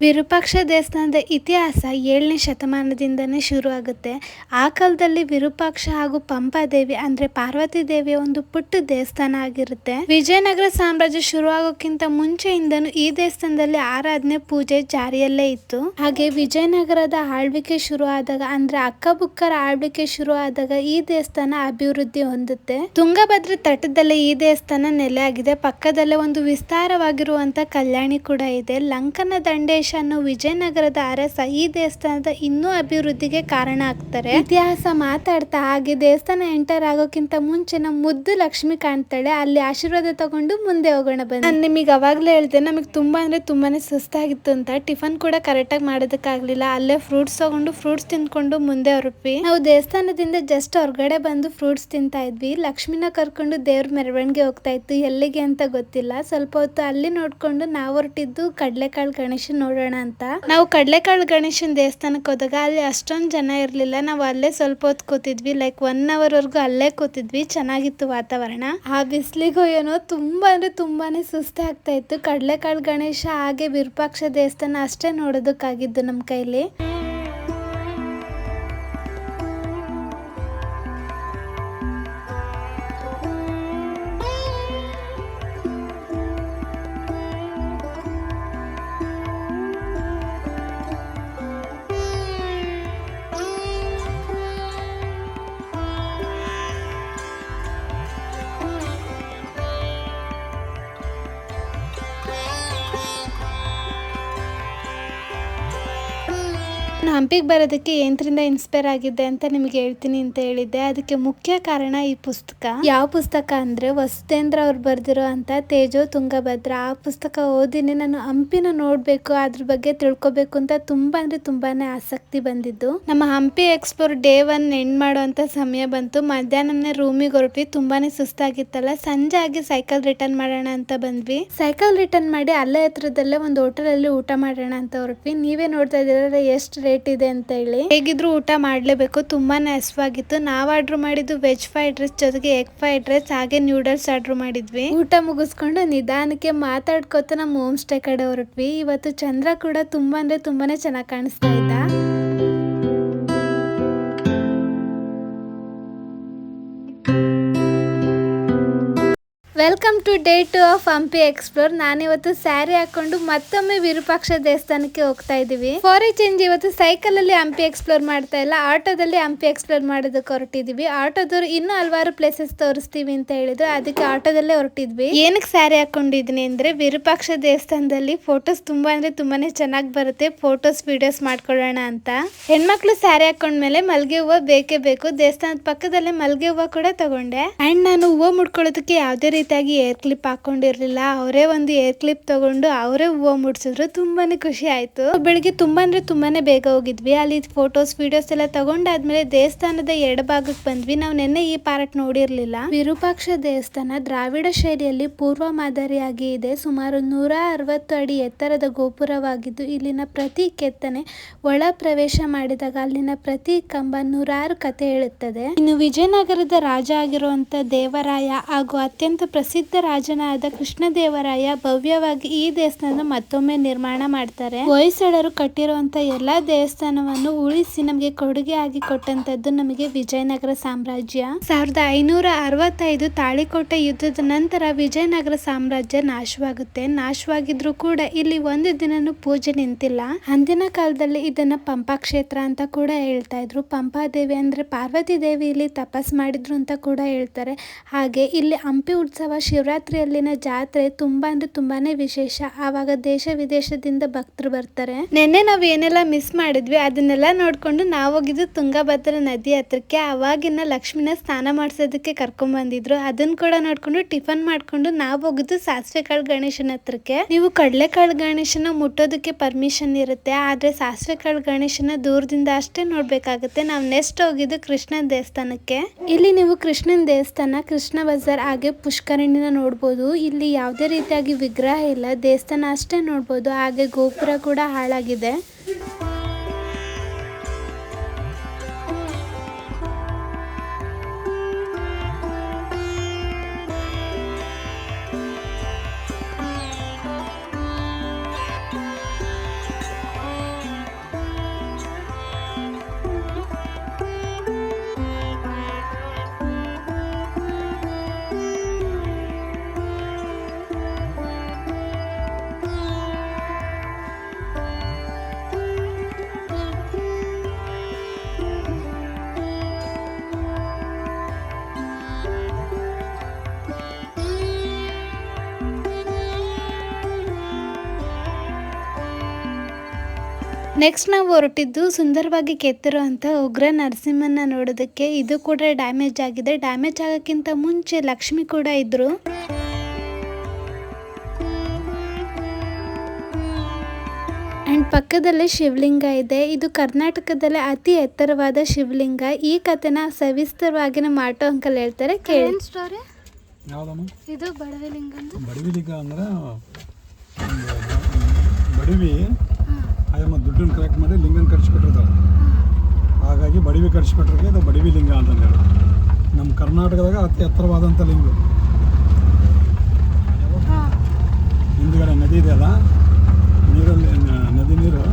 ವಿರೂಪಾಕ್ಷ ದೇವಸ್ಥಾನದ ಇತಿಹಾಸ 7ನೇ ಶತಮಾನದಿಂದನೇ ಶುರು ಆಗುತ್ತೆ. ಆ ಕಾಲದಲ್ಲಿ ವಿರೂಪಾಕ್ಷ ಹಾಗೂ ಪಂಪಾದೇವಿ ಅಂದ್ರೆ ಪಾರ್ವತಿ ದೇವಿಯ ಒಂದು ಪುಟ್ಟ ದೇವಸ್ಥಾನ ಆಗಿರುತ್ತೆ. ವಿಜಯನಗರ ಸಾಮ್ರಾಜ್ಯ ಶುರು ಆಗೋಕ್ಕಿಂತ ಮುಂಚೆಯಿಂದನೂ ಈ ದೇವಸ್ಥಾನದಲ್ಲಿ ಆರಾಧನೆ ಪೂಜೆ ಜಾರಿಯಲ್ಲೇ ಇತ್ತು. ಹಾಗೆ ವಿಜಯನಗರದ ಆಳ್ವಿಕೆ ಶುರು ಆದಾಗ ಅಂದ್ರೆ ಅಕ್ಕಬುಕ್ಕರ ಆಳ್ವಿಕೆ ಶುರು ಆದಾಗ ಈ ದೇವಸ್ಥಾನ ಅಭಿವೃದ್ಧಿ ಹೊಂದುತ್ತೆ. ತುಂಗಭದ್ರ ತಟದಲ್ಲೇ ಈ ದೇವಸ್ಥಾನ ನೆಲೆ ಆಗಿದೆ. ಪಕ್ಕದಲ್ಲೇ ಒಂದು ವಿಸ್ತಾರವಾಗಿರುವಂತ ಕಲ್ಯಾಣಿ ಕೂಡ ಇದೆ. ಲಂಕನ ದಂಡೇಶ ಅನ್ನೋ ವಿಜಯನಗರದ ಅರಸ ಈ ದೇವಸ್ಥಾನದ ಇನ್ನೂ ಅಭಿವೃದ್ಧಿಗೆ ಕಾರಣ ಆಗ್ತಾರೆ. ಇತಿಹಾಸ ಮಾತಾಡ್ತಾ ಹಾಗೆ ದೇವಸ್ಥಾನ ಎಂಟರ್ ಆಗೋಕ್ಕಿಂತ ಮುಂಚೆ ನಮ್ಮ ಮುದ್ದು ಲಕ್ಷ್ಮಿ ಕಾಣ್ತಾಳೆ. ಅಲ್ಲಿ ಆಶೀರ್ವಾದ ತಗೊಂಡು ಮುಂದೆ ಹೋಗೋಣ ಬನ್ನಿ. ನಾನು ನಿಮಗೆ ಅವಾಗ್ಲೇ ಹೇಳ್ದೆ ನಮಗೆ ತುಂಬಾ ಅಂದ್ರೆ ತುಂಬಾನೇ ಸುಸ್ತಾಗಿತ್ತು ಅಂತ. ಟಿಫನ್ ಕೂಡ ಕರೆಕ್ಟ್ ಆಗಿ ಮಾಡೋದಕ್ಕಾಗ್ಲಿಲ್ಲ. ಅಲ್ಲೇ ಫ್ರೂಟ್ಸ್ ತಗೊಂಡು ಫ್ರೂಟ್ಸ್ ತಿನ್ಕೊಂಡು ಮುಂದೆ ಹೊರಟ್ವಿ. ನಾವು ದೇವಸ್ಥಾನದಿಂದ ಜಸ್ಟ್ ಹೊರಗಡೆ ಬಂದು ಫ್ರೂಟ್ಸ್ ತಿಂತಾ ಇದ್ವಿ. ಲಕ್ಷ್ಮಿನ ಕರ್ಕೊಂಡು ದೇವ್ರ ಮೆರವಣಿಗೆ ಹೋಗ್ತಾ ಇತ್ತು. ಎಲ್ಲಿಗೆ ಅಂತ ಗೊತ್ತಿಲ್ಲ. ಸ್ವಲ್ಪ ಹೊತ್ತು ಅಲ್ಲಿ ನೋಡ್ಕೊಂಡು ನಾವು ಹೊರಟಿದ್ದು ಕಡ್ಲೆಕಾಳು ಗಣೇಶ ನೋಡೋಣ ಅಂತ. ನಾವು ಕಡ್ಲೆಕಾಳು ಗಣೇಶನ್ ದೇವಸ್ಥಾನಕ್ಕೆ ಹೋದಾಗ ಅಲ್ಲಿ ಅಷ್ಟೊಂದು ಜನ ಇರ್ಲಿಲ್ಲ. ನಾವು ಅಲ್ಲೇ ಸ್ವಲ್ಪ ಹೊತ್ತು ಕೂತಿದ್ವಿ. ಲೈಕ್ 1 hour ವರೆಗೂ ಅಲ್ಲೇ ಕೂತಿದ್ವಿ. ಚೆನ್ನಾಗಿತ್ತು ವಾತಾವರಣ. ಆ ಬಿಸಿಲಿಗೂ ಏನೋ ತುಂಬಾ ಅಂದ್ರೆ ತುಂಬಾನೇ ಸುಸ್ತು ಆಗ್ತಾ ಇತ್ತು. ಕಡ್ಲೆಕಾಳು ಗಣೇಶ ಹಾಗೆ ವಿರೂಪಾಕ್ಷ ದೇವಸ್ಥಾನ ಅಷ್ಟೇ ನೋಡೋದಕ್ಕಾಗಿದ್ದು ನಮ್ಮ ಕೈಲಿ. ಹಂಪಿಗೆ ಬರೋದಕ್ಕೆ ಏನ್ರಿಂದ ಇನ್ಸ್ಪೈರ್ ಆಗಿದ್ದೆ ಅಂತ ನಿಮಗೆ ಹೇಳ್ತೀನಿ ಅಂತ ಹೇಳಿದ್ದೆ. ಅದಕ್ಕೆ ಮುಖ್ಯ ಕಾರಣ ಈ ಪುಸ್ತಕ. ಯಾವ ಪುಸ್ತಕ ಅಂದ್ರೆ ವಸುಧೇಂದ್ರ ಅವ್ರು ಬರ್ದಿರೋ ಅಂತ ತೇಜೋ ತುಂಗಭದ್ರ. ಆ ಪುಸ್ತಕ ಓದಿನಿ ನಾನು ಹಂಪಿನ ನೋಡ್ಬೇಕು, ಅದ್ರ ಬಗ್ಗೆ ತಿಳ್ಕೊಬೇಕು ಅಂತ ತುಂಬಾ ಅಂದ್ರೆ ತುಂಬಾನೇ ಆಸಕ್ತಿ ಬಂದಿದ್ದು. ನಮ್ಮ ಹಂಪಿ ಎಕ್ಸ್ಪ್ಲೋರ್ ಡೇ 1 ಎಂಡ್ ಮಾಡುವಂತ ಸಮಯ ಬಂತು. ಮಧ್ಯಾಹ್ನನೇ ರೂಮಿಗೆ ಹೊರಟ್ವಿ. ತುಂಬಾನೇ ಸುಸ್ತಾಗಿತ್ತಲ್ಲ. ಸಂಜೆ ಆಗಿ ಸೈಕಲ್ ರಿಟರ್ನ್ ಮಾಡೋಣ ಅಂತ ಬಂದ್ವಿ. ಸೈಕಲ್ ರಿಟರ್ನ್ ಮಾಡಿ ಅಲ್ಲೇ ಹತ್ರದಲ್ಲೇ ಒಂದು ಹೋಟೆಲ್ ಅಲ್ಲಿ ಊಟ ಮಾಡೋಣ ಅಂತ ಹೊರಟ್ವಿ. ನೀವೇ ನೋಡ್ತಾ ಇದ್ದೀರ ಎಷ್ಟು ರೇಟ್ ಇದೆ ಅಂತ ಹೇಳಿ. ಹೇಗಿದ್ರು ಊಟ ಮಾಡ್ಲೇಬೇಕು. ತುಂಬಾನೇ ಹಸಿವಾಗಿತ್ತು. ನಾವ್ ಆರ್ಡರ್ ಮಾಡಿದ್ದು ವೆಜ್ ಫ್ರೈಡ್ ರೈಸ್ ಜೊತೆಗೆ ಎಗ್ ಫ್ರೈಡ್ ರೈಸ್ ಹಾಗೆ ನ್ಯೂಡಲ್ಸ್ ಆರ್ಡರ್ ಮಾಡಿದ್ವಿ. ಊಟ ಮುಗಿಸ್ಕೊಂಡು ನಿಧಾನಕ್ಕೆ ಮಾತಾಡ್ಕೋತ ನಮ್ಮ ಹೋಮ್ ಸ್ಟೇ ಕಡೆ ಹೊರಟ್ವಿ. ಇವತ್ತು ಚಂದ್ರ ಕೂಡ ತುಂಬಾ ಅಂದ್ರೆ ತುಂಬಾನೇ ಚೆನ್ನಾಗಿ ಕಾಣಿಸ್ತಾ ಇದ್ದ. Welcome to day 2 of Hampi explore. ನಾನಿವತ್ತು ಸ್ಯಾರಿ ಹಾಕೊಂಡು ಮತ್ತೊಮ್ಮೆ ವಿರೂಪಾಕ್ಷ ದೇವಸ್ಥಾನಕ್ಕೆ ಹೋಗ್ತಾ ಇದೀವಿ. ಫಾರ್ ಎ ಚೇಂಜ್ ಇವತ್ತು ಸೈಕಲ್ ಅಲ್ಲಿ ಹಂಪಿ ಎಕ್ಸ್ಪ್ಲೋರ್ ಮಾಡ್ತಾ ಇಲ್ಲ, ಆಟೋದಲ್ಲಿ ಹಂಪಿ ಎಕ್ಸ್ಪ್ಲೋರ್ ಮಾಡೋದಕ್ಕೆ ಹೊರಟಿದೀವಿ. ಆಟೋದವ್ರು ಇನ್ನೂ ಹಲವಾರು ಪ್ಲೇಸಸ್ ತೋರಿಸ್ತೀವಿ ಅಂತ ಹೇಳಿದ್ರು. ಅದಕ್ಕೆ ಆಟೋದಲ್ಲೇ ಹೊರಟಿದ್ವಿ. ಏನಕ್ಕೆ ಸ್ಯಾರಿ ಹಾಕೊಂಡಿದೀನಿ ಅಂದ್ರೆ ವಿರೂಪಾಕ್ಷ ದೇವಸ್ಥಾನದಲ್ಲಿ ಫೋಟೋಸ್ ತುಂಬಾ ಅಂದ್ರೆ ತುಂಬಾನೇ ಚೆನ್ನಾಗಿ ಬರುತ್ತೆ. ಫೋಟೋಸ್ ವಿಡಿಯೋಸ್ ಮಾಡ್ಕೊಳ್ಳೋಣ ಅಂತ. ಹೆಣ್ಮಕ್ಳು ಸ್ಯಾರಿ ಹಾಕೊಂಡ್ಮೇಲೆ ಮಲ್ಗೆ ಹೂವು ಬೇಕೇ ಬೇಕು. ದೇವಸ್ಥಾನದ ಪಕ್ಕದಲ್ಲೇ ಮಲ್ಗೆ ಹೂವು ಕೂಡ ತಗೊಂಡೆ. ಅಂಡ್ ನಾನು ಹೂವು ಮುಡ್ಕೊಳ್ಳೋದಕ್ಕೆ ಯಾವುದೇ ರೀತಿಯಾಗಿ ಏರ್ ಕ್ಲಿಪ್ ಹಾಕೊಂಡಿರ್ಲಿಲ್ಲ. ಅವರೇ ಒಂದು ಏರ್ ಕ್ಲಿಪ್ ತಗೊಂಡು ಅವರೇ ಹೂವು ಮುಡ್ಸಿದ್ರು. ತುಂಬಾನೇ ಖುಷಿ ಆಯ್ತು. ಬೆಳಿಗ್ಗೆ ತುಂಬಾ ಅಂದ್ರೆ ತುಂಬಾನೇ ಬೇಗ ಹೋಗಿದ್ವಿ. ಅಲ್ಲಿ ಫೋಟೋಸ್ ವಿಡಿಯೋಸ್ ಎಲ್ಲ ತಗೊಂಡಾದ್ಮೇಲೆ ದೇವಸ್ಥಾನದ ಎಡಭಾಗಕ್ಕೆ ಬಂದ್ವಿ. ನಾವು ನೆನ್ನೆ ಈ ಪಾರ್ಟ್ ನೋಡಿರ್ಲಿಲ್ಲ. ವಿರೂಪಾಕ್ಷ ದೇವಸ್ಥಾನ ದ್ರಾವಿಡ ಶೈಲಿಯಲ್ಲಿ ಪೂರ್ವ ಮಾದರಿಯಾಗಿ ಇದೆ. ಸುಮಾರು 160 ಅಡಿ ಎತ್ತರದ ಗೋಪುರವಾಗಿದ್ದು ಇಲ್ಲಿನ ಪ್ರತಿ ಕೆತ್ತನೆ ಒಳ ಪ್ರವೇಶ ಮಾಡಿದಾಗ ಅಲ್ಲಿನ ಪ್ರತಿ ಕಂಬ 100 ಕಥೆ ಹೇಳುತ್ತದೆ. ಇನ್ನು ವಿಜಯನಗರದ ರಾಜ ಆಗಿರುವಂತ ದೇವರಾಯ ಹಾಗೂ ಅತ್ಯಂತ ಪ್ರಸಿದ್ಧ ರಾಜನಾದ ಕೃಷ್ಣದೇವರಾಯ ಭವ್ಯವಾಗಿ ಈ ದೇವಸ್ಥಾನ ಮತ್ತೊಮ್ಮೆ ನಿರ್ಮಾಣ ಮಾಡ್ತಾರೆ. ಹೊಯ್ಸಳರು ಕಟ್ಟಿರುವಂತ ಎಲ್ಲಾ ದೇವಸ್ಥಾನವನ್ನು ಉಳಿಸಿ ನಮಗೆ ಕೊಡುಗೆ ಆಗಿ ಕೊಟ್ಟಂತದ್ದು ನಮಗೆ ವಿಜಯನಗರ ಸಾಮ್ರಾಜ್ಯ. 1565 ತಾಳಿಕೋಟೆ ಯುದ್ಧದ ನಂತರ ವಿಜಯನಗರ ಸಾಮ್ರಾಜ್ಯ ನಾಶವಾಗುತ್ತೆ. ನಾಶವಾಗಿದ್ರು ಕೂಡ ಇಲ್ಲಿ ಒಂದು ದಿನನೂ ಪೂಜೆ ನಿಂತಿಲ್ಲ. ಅಂದಿನ ಕಾಲದಲ್ಲಿ ಇದನ್ನ ಪಂಪಾ ಕ್ಷೇತ್ರ ಅಂತ ಕೂಡ ಹೇಳ್ತಾ ಇದ್ರು. ಪಂಪಾದೇವಿ ಅಂದ್ರೆ ಪಾರ್ವತಿ ದೇವಿ ಇಲ್ಲಿ ತಪಸ್ ಮಾಡಿದ್ರು ಅಂತ ಕೂಡ ಹೇಳ್ತಾರೆ. ಹಾಗೆ ಇಲ್ಲಿ ಹಂಪಿ ಉತ್ಸವ ಶಿವರಾತ್ರಿಯಲ್ಲಿನ ಜಾತ್ರೆ ತುಂಬಾ ಅಂದ್ರೆ ತುಂಬಾನೇ ವಿಶೇಷ. ಆವಾಗ ದೇಶ ವಿದೇಶದಿಂದ ಭಕ್ತರು ಬರ್ತಾರೆ. ನೆನ್ನೆ ನಾವ್ ಏನೆಲ್ಲ ಮಿಸ್ ಮಾಡಿದ್ವಿ ಅದನ್ನೆಲ್ಲ ನೋಡ್ಕೊಂಡು ನಾವು ಹೋಗಿದ್ದು ತುಂಗಭದ್ರಾ ನದಿ ಹತ್ರಕ್ಕೆ. ಅವಾಗಿನ ಲಕ್ಷ್ಮಿನ ಸ್ನಾನ ಮಾಡಿಸೋದಕ್ಕೆ ಕರ್ಕೊಂಡ್ ಬಂದಿದ್ರು. ಅದನ್ನ ಕೂಡ ನೋಡ್ಕೊಂಡು ಟಿಫನ್ ಮಾಡ್ಕೊಂಡು ನಾವು ಹೋಗಿದ್ದು ಸಾಸಿವೆ ಕಾಳು ಗಣೇಶನ ಹತ್ರಕ್ಕೆ. ನೀವು ಕಡಲೆಕಾಳು ಗಣೇಶನ ಮುಟ್ಟೋದಕ್ಕೆ ಪರ್ಮಿಷನ್ ಇರುತ್ತೆ, ಆದ್ರೆ ಸಾಸಿವೆ ಕಾಳು ಗಣೇಶನ ದೂರದಿಂದ ಅಷ್ಟೇ ನೋಡ್ಬೇಕಾಗುತ್ತೆ. ನಾವು ನೆಕ್ಸ್ಟ್ ಹೋಗಿದ್ದು ಕೃಷ್ಣನ ದೇವಸ್ಥಾನಕ್ಕೆ. ಇಲ್ಲಿ ನೀವು ಕೃಷ್ಣನ ದೇವಸ್ಥಾನ, ಕೃಷ್ಣ ಬಜಾರ್ ಹಾಗೆ ಪುಷ್ಕರಣಿನ ನೋಡ್ಬೋದು. ಇಲ್ಲಿ ಯಾವುದೇ ರೀತಿಯಾಗಿ ವಿಗ್ರಹ ಇಲ್ಲ, ದೇವಸ್ಥಾನ ಅಷ್ಟೇ ನೋಡ್ಬೋದು. ಹಾಗೆ ಗೋಪುರ ಕೂಡ ಹಾಳಾಗಿದೆ. ನೆಕ್ಸ್ಟ್ ನಾವು ಹೊರಟಿದ್ದು ಸುಂದರವಾಗಿ ಕೆತ್ತಿರುವಂತ ಉಗ್ರ ನರಸಿಂಹನ ನೋಡೋದಕ್ಕೆ. ಇದು ಕೂಡ ಡ್ಯಾಮೇಜ್ ಆಗಿದೆ. ಡ್ಯಾಮೇಜ್ ಆಗಕ್ಕಿಂತ ಮುಂಚೆ ಲಕ್ಷ್ಮಿ ಕೂಡ ಇದ್ರು. ಅಂಡ್ ಪಕ್ಕದಲ್ಲೇ ಶಿವಲಿಂಗ ಇದೆ. ಇದು ಕರ್ನಾಟಕದಲ್ಲೇ ಅತಿ ಎತ್ತರವಾದ ಶಿವಲಿಂಗ. ಈ ಕಥೆನ ಸವಿಸ್ತರವಾಗಿ ಮಾಟೋ ಅಂಕಲ್ ಹೇಳ್ತಾರೆ, ಕೇಳಿ. ಸ್ಟೋರಿ ಇದು ಬಡವಿಲಿಂಗ ಅಂದ್ರೆ ಬಡವಿ ಆಯಮ್ಮ ದುಡ್ಡನ್ನು ಕಲೆಕ್ಟ್ ಮಾಡಿ ಲಿಂಗನ ಕಟ್ಸಿಕೊಟ್ಟಿರ್ತಾರೆ. ಹಾಗಾಗಿ ಬಡವಿ ಕಟ್ಸಿಕೊಟ್ರಿಗೆ ಇದು ಬಡವಿ ಲಿಂಗ ಅಂತ ಹೇಳಿ. ನಮ್ಮ ಕರ್ನಾಟಕದಾಗ ಅತಿ ಎತ್ತರವಾದಂಥ ಲಿಂಗ. ಹಿಂದುಗಡೆ ನದಿ ಇದೆಯಲ್ಲ, ನೀರಲ್ಲಿ ನದಿ ನೀರು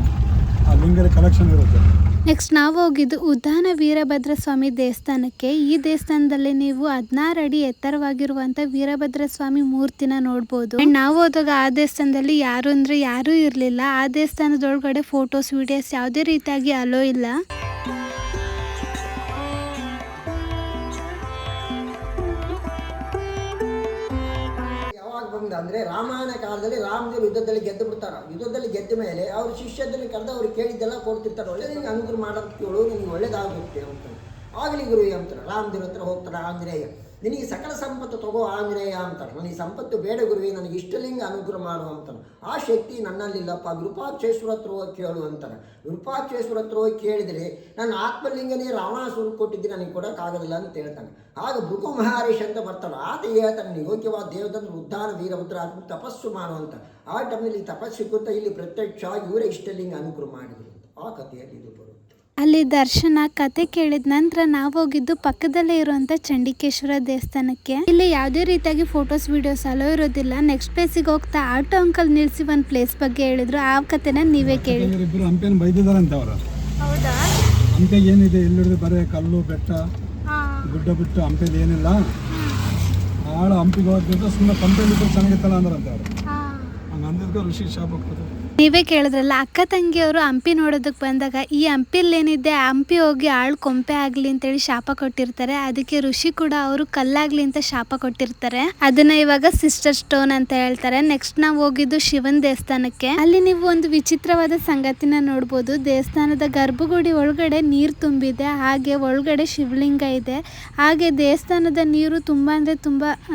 ಆ ಲಿಂಗದ ಕಲೆಕ್ಷನ್ ಇರುತ್ತೆ. ನೆಕ್ಸ್ಟ್ ನಾವು ಹೋಗಿದ್ದು ಉದ್ದಾನ ವೀರಭದ್ರ ಸ್ವಾಮಿ ದೇವಸ್ಥಾನಕ್ಕೆ. ಈ ದೇವಸ್ಥಾನದಲ್ಲಿ ನೀವು 16 ಅಡಿ ಎತ್ತರವಾಗಿರುವಂತ ವೀರಭದ್ರ ಸ್ವಾಮಿ ಮೂರ್ತಿನ ನೋಡ್ಬೋದು. ನಾವು ಹೋದಾಗ ಆ ದೇವಸ್ಥಾನದಲ್ಲಿ ಯಾರು ಇರ್ಲಿಲ್ಲ. ಆ ದೇವಸ್ಥಾನದೊಳಗಡೆ ಫೋಟೋಸ್ ವಿಡಿಯೋಸ್ ಯಾವುದೇ ರೀತಿಯಾಗಿ ಅಲೋ ಇಲ್ಲ. ಅಂದ್ರೆ ರಾಮಾಯಣ ಕಾಲದಲ್ಲಿ ರಾಮದೇವರು ಯುದ್ಧದಲ್ಲಿ ಗೆದ್ದು ಬಿಡ್ತಾರ. ಯುದ್ಧದಲ್ಲಿ ಗೆದ್ದ ಮೇಲೆ ಅವ್ರ ಶಿಷ್ಯದಲ್ಲಿ ಕರೆದು ಅವ್ರಿಗೆ ಕೇಳಿದ್ದೆಲ್ಲ ಕೊಡ್ತಿರ್ತಾರೆ. ಒಳ್ಳೆ ನಿಂಗೆ ಅನುಗ್ರಹ ಮಾಡೋದು ಕೇಳು, ನಿನ್ಗೆ ಒಳ್ಳೇದಾಗುತ್ತೆ ಅಂತ. ಆಗಲಿ ಗುರು ಅಂತಾರೆ. ರಾಮದೇವ್ರ ಹತ್ರ ಹೋಗ್ತಾರೆ. ಆಂಜನೇಯ ನಿನಗೆ ಸಕಲ ಸಂಪತ್ತು ತಗೋ ಆಂಜನೇಯ ಅಂತಾರೆ. ನನಗೆ ಸಂಪತ್ತು ಬೇಡ ಗುರುವೆ, ನನಗೆ ಇಷ್ಟಲಿಂಗ ಅನುಗ್ರಹ ಮಾಡು ಅಂತಾನೆ. ಆ ಶಕ್ತಿ ನನ್ನಲ್ಲಿಲ್ಲಪ್ಪ, ವಿರೂಪಾಕ್ಷೇಶ್ವರ ಹತ್ರ ಹೋಗಿ ಕೇಳು ಅಂತಾನೆ. ವಿರೂಪಾಕ್ಷೇಶ್ವರ ಹತ್ರ ಹೋಗಿ ಕೇಳಿದರೆ ನನ್ನ ಆತ್ಮಲಿಂಗನೇ ರಾವಣಾಸುರ ಕೊಟ್ಟಿದ್ದೆ, ನನಗೆ ಕೊಡೋಕ್ಕಾಗೋದಿಲ್ಲ ಅಂತ ಹೇಳ್ತಾನೆ. ಆಗ ಭೃಗು ಮಹಾರೇಶ್ ಅಂತ ಬರ್ತಾನೆ. ಆತ ಹೇಳ್ತಾನೆ, ಯೋಗ್ಯವಾದ ದೇವದಂದ್ರೆ ಉದ್ದಾನ ವೀರಭದ್ರ ಆತ್ಮ ತಪಸ್ಸು ಮಾಡು ಅಂತ. ಆ ಟೈಮ್ನಲ್ಲಿ ತಪಸ್ಸು ಸಿಕ್ಕುತ್ತಾ ಇಲ್ಲಿ ಪ್ರತ್ಯಕ್ಷ ಇವರೇ ಇಷ್ಟಲಿಂಗ ಅನುಗ್ರಹ ಮಾಡಿದ್ರು ಅಂತ ಆ ಕಥೆಯಲ್ಲಿ ಇದು ಬರುತ್ತೆ. ಅಲ್ಲಿ ದರ್ಶನ ಕತೆ ಕೇಳಿದ ನಂತರ ನಾವು ಹೋಗಿದ್ದು ಪಕ್ಕದಲ್ಲೇ ಇರುವಂತ ಚಂಡಿಕೇಶ್ವರ ದೇವಸ್ಥಾನಕ್ಕೆ. ಇಲ್ಲಿ ಯಾವುದೇ ರೀತಿಯಾಗಿ ಫೋಟೋಸ್ ವಿಡಿಯೋಸ್ ಅಲೋ ಇರೋದಿಲ್ಲ. ನೆಕ್ಸ್ಟ್ ಪ್ಲೇಸಿಗೆ ಹೋಗ್ತಾ ಆಟೋ ಅಂಕಲ್ ನಿಲ್ಸಿ ಒಂದು ಪ್ಲೇಸ್ ಬಗ್ಗೆ ಹೇಳಿದ್ರು. ಆ ಕತೆನ ನೀವೇ ಕೇಳಿ. ಇಬ್ಬರು ಹಂಪಿಯನ್ನು ಬೈದಿದ್ದಾರಂತೆ ಅವರು. ಹೌದಾ? ಹಂಪಿಗೆ ಏನಿದೆ, ಎಲ್ಲಿಡಿದು ಬರೀ ಕಲ್ಲು ಬೆಟ್ಟ ಗುಡ್ಡ ಬಿಟ್ಟು ಹಂಪಿಲಿ ಏನಿಲ್ಲ. ಆಳು ಹಂಪಿಗೆ ಹೋಗ್ತಿದ್ದು ಸುಮ್ಮನೆ ಪಂಪೆಯಲ್ಲಿ ಚೆನ್ನಾಗಿತ್ತಲ್ಲ ಅಂದ್ರಂತೆ ಅವರು. ಹಂಗೆ ಅಂದಿದ್ಕ ಋಷಿ ಶಾಪ ಹೋಗ್ತದೆ. ನೀವೇ ಕೇಳಿದ್ರಲ್ಲ, ಅಕ್ಕ ತಂಗಿಯವರು ಹಂಪಿ ನೋಡೋದಕ್ಕೆ ಬಂದಾಗ ಈ ಹಂಪಿಲಿ ಏನಿದೆ ಹಂಪಿ ಹೋಗಿ ಆಳು ಕೊಂಪೆ ಆಗ್ಲಿ ಅಂತೇಳಿ ಶಾಪ ಕೊಟ್ಟಿರ್ತಾರೆ. ಅದಕ್ಕೆ ಋಷಿ ಕೂಡ ಅವರು ಕಲ್ಲಾಗ್ಲಿ ಅಂತ ಶಾಪ ಕೊಟ್ಟಿರ್ತಾರೆ. ಅದನ್ನ ಇವಾಗ ಸಿಸ್ಟರ್ ಸ್ಟೋನ್ ಅಂತ ಹೇಳ್ತಾರೆ. ನೆಕ್ಸ್ಟ್ ನಾವು ಹೋಗಿದ್ದು ಶಿವನ್ ದೇವಸ್ಥಾನಕ್ಕೆ. ಅಲ್ಲಿ ನೀವು ಒಂದು ವಿಚಿತ್ರವಾದ ಸಂಗತಿನ ನೋಡ್ಬೋದು. ದೇವಸ್ಥಾನದ ಗರ್ಭಗುಡಿ ಒಳಗಡೆ ನೀರು ತುಂಬಿದೆ, ಹಾಗೆ ಒಳಗಡೆ ಶಿವಲಿಂಗ ಇದೆ. ಹಾಗೆ ದೇವಸ್ಥಾನದ ನೀರು ತುಂಬಾ